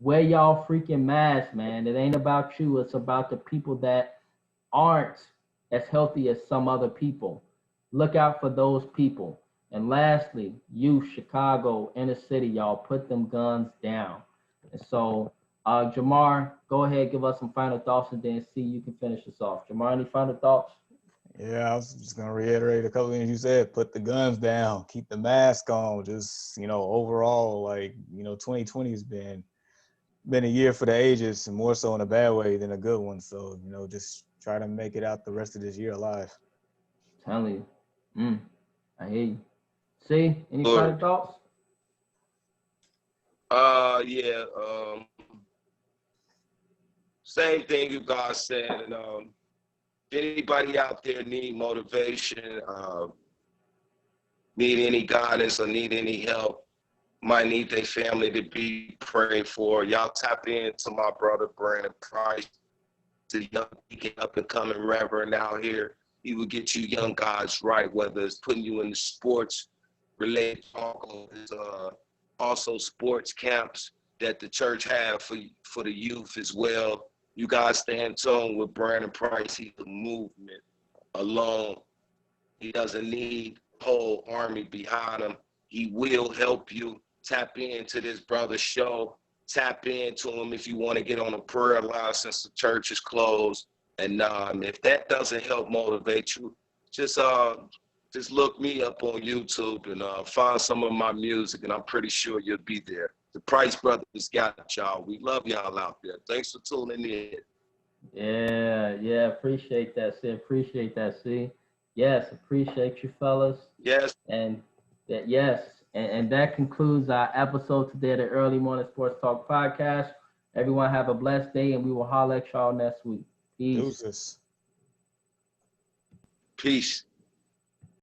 wear y'all freaking masks, man. It ain't about you, it's about the people that aren't as healthy as some other people. Look out for those people. And lastly, you, Chicago, inner city, y'all, put them guns down. And so, Jamar, go ahead, give us some final thoughts, and then see you can finish this off. Jamar, any final thoughts? Yeah, I was just gonna reiterate a couple things you said. Put the guns down, keep the mask on. Just overall, 2020 has been a year for the ages, and more so in a bad way than a good one. So just try to make it out the rest of this year alive. Telling you, I hear you. See, any final thoughts? Yeah. Same thing you guys said, and if anybody out there need motivation, need any guidance or need any help, might need their family to be praying for, y'all tap into my brother Brandon Price, the young up and coming reverend out here. He will get you young guys right, whether it's putting you in the sports related talk or also sports camps that the church have for the youth as well. You guys stay in tune with Brandon Price. He's a movement alone. He doesn't need a whole army behind him. He will help you. Tap into this brother's show. Tap into him if you want to get on a prayer line since the church is closed. And if that doesn't help motivate you, just look me up on YouTube and find some of my music, and I'm pretty sure you'll be there. The Price Brothers got y'all. We love y'all out there. Thanks for tuning in. Yeah, appreciate that, see. Appreciate that, see. Yes, appreciate you, fellas. Yes. And that concludes our episode today of the Early Morning Sports Talk podcast. Everyone have a blessed day, and we will holler at y'all next week. Peace. Deuces. Peace.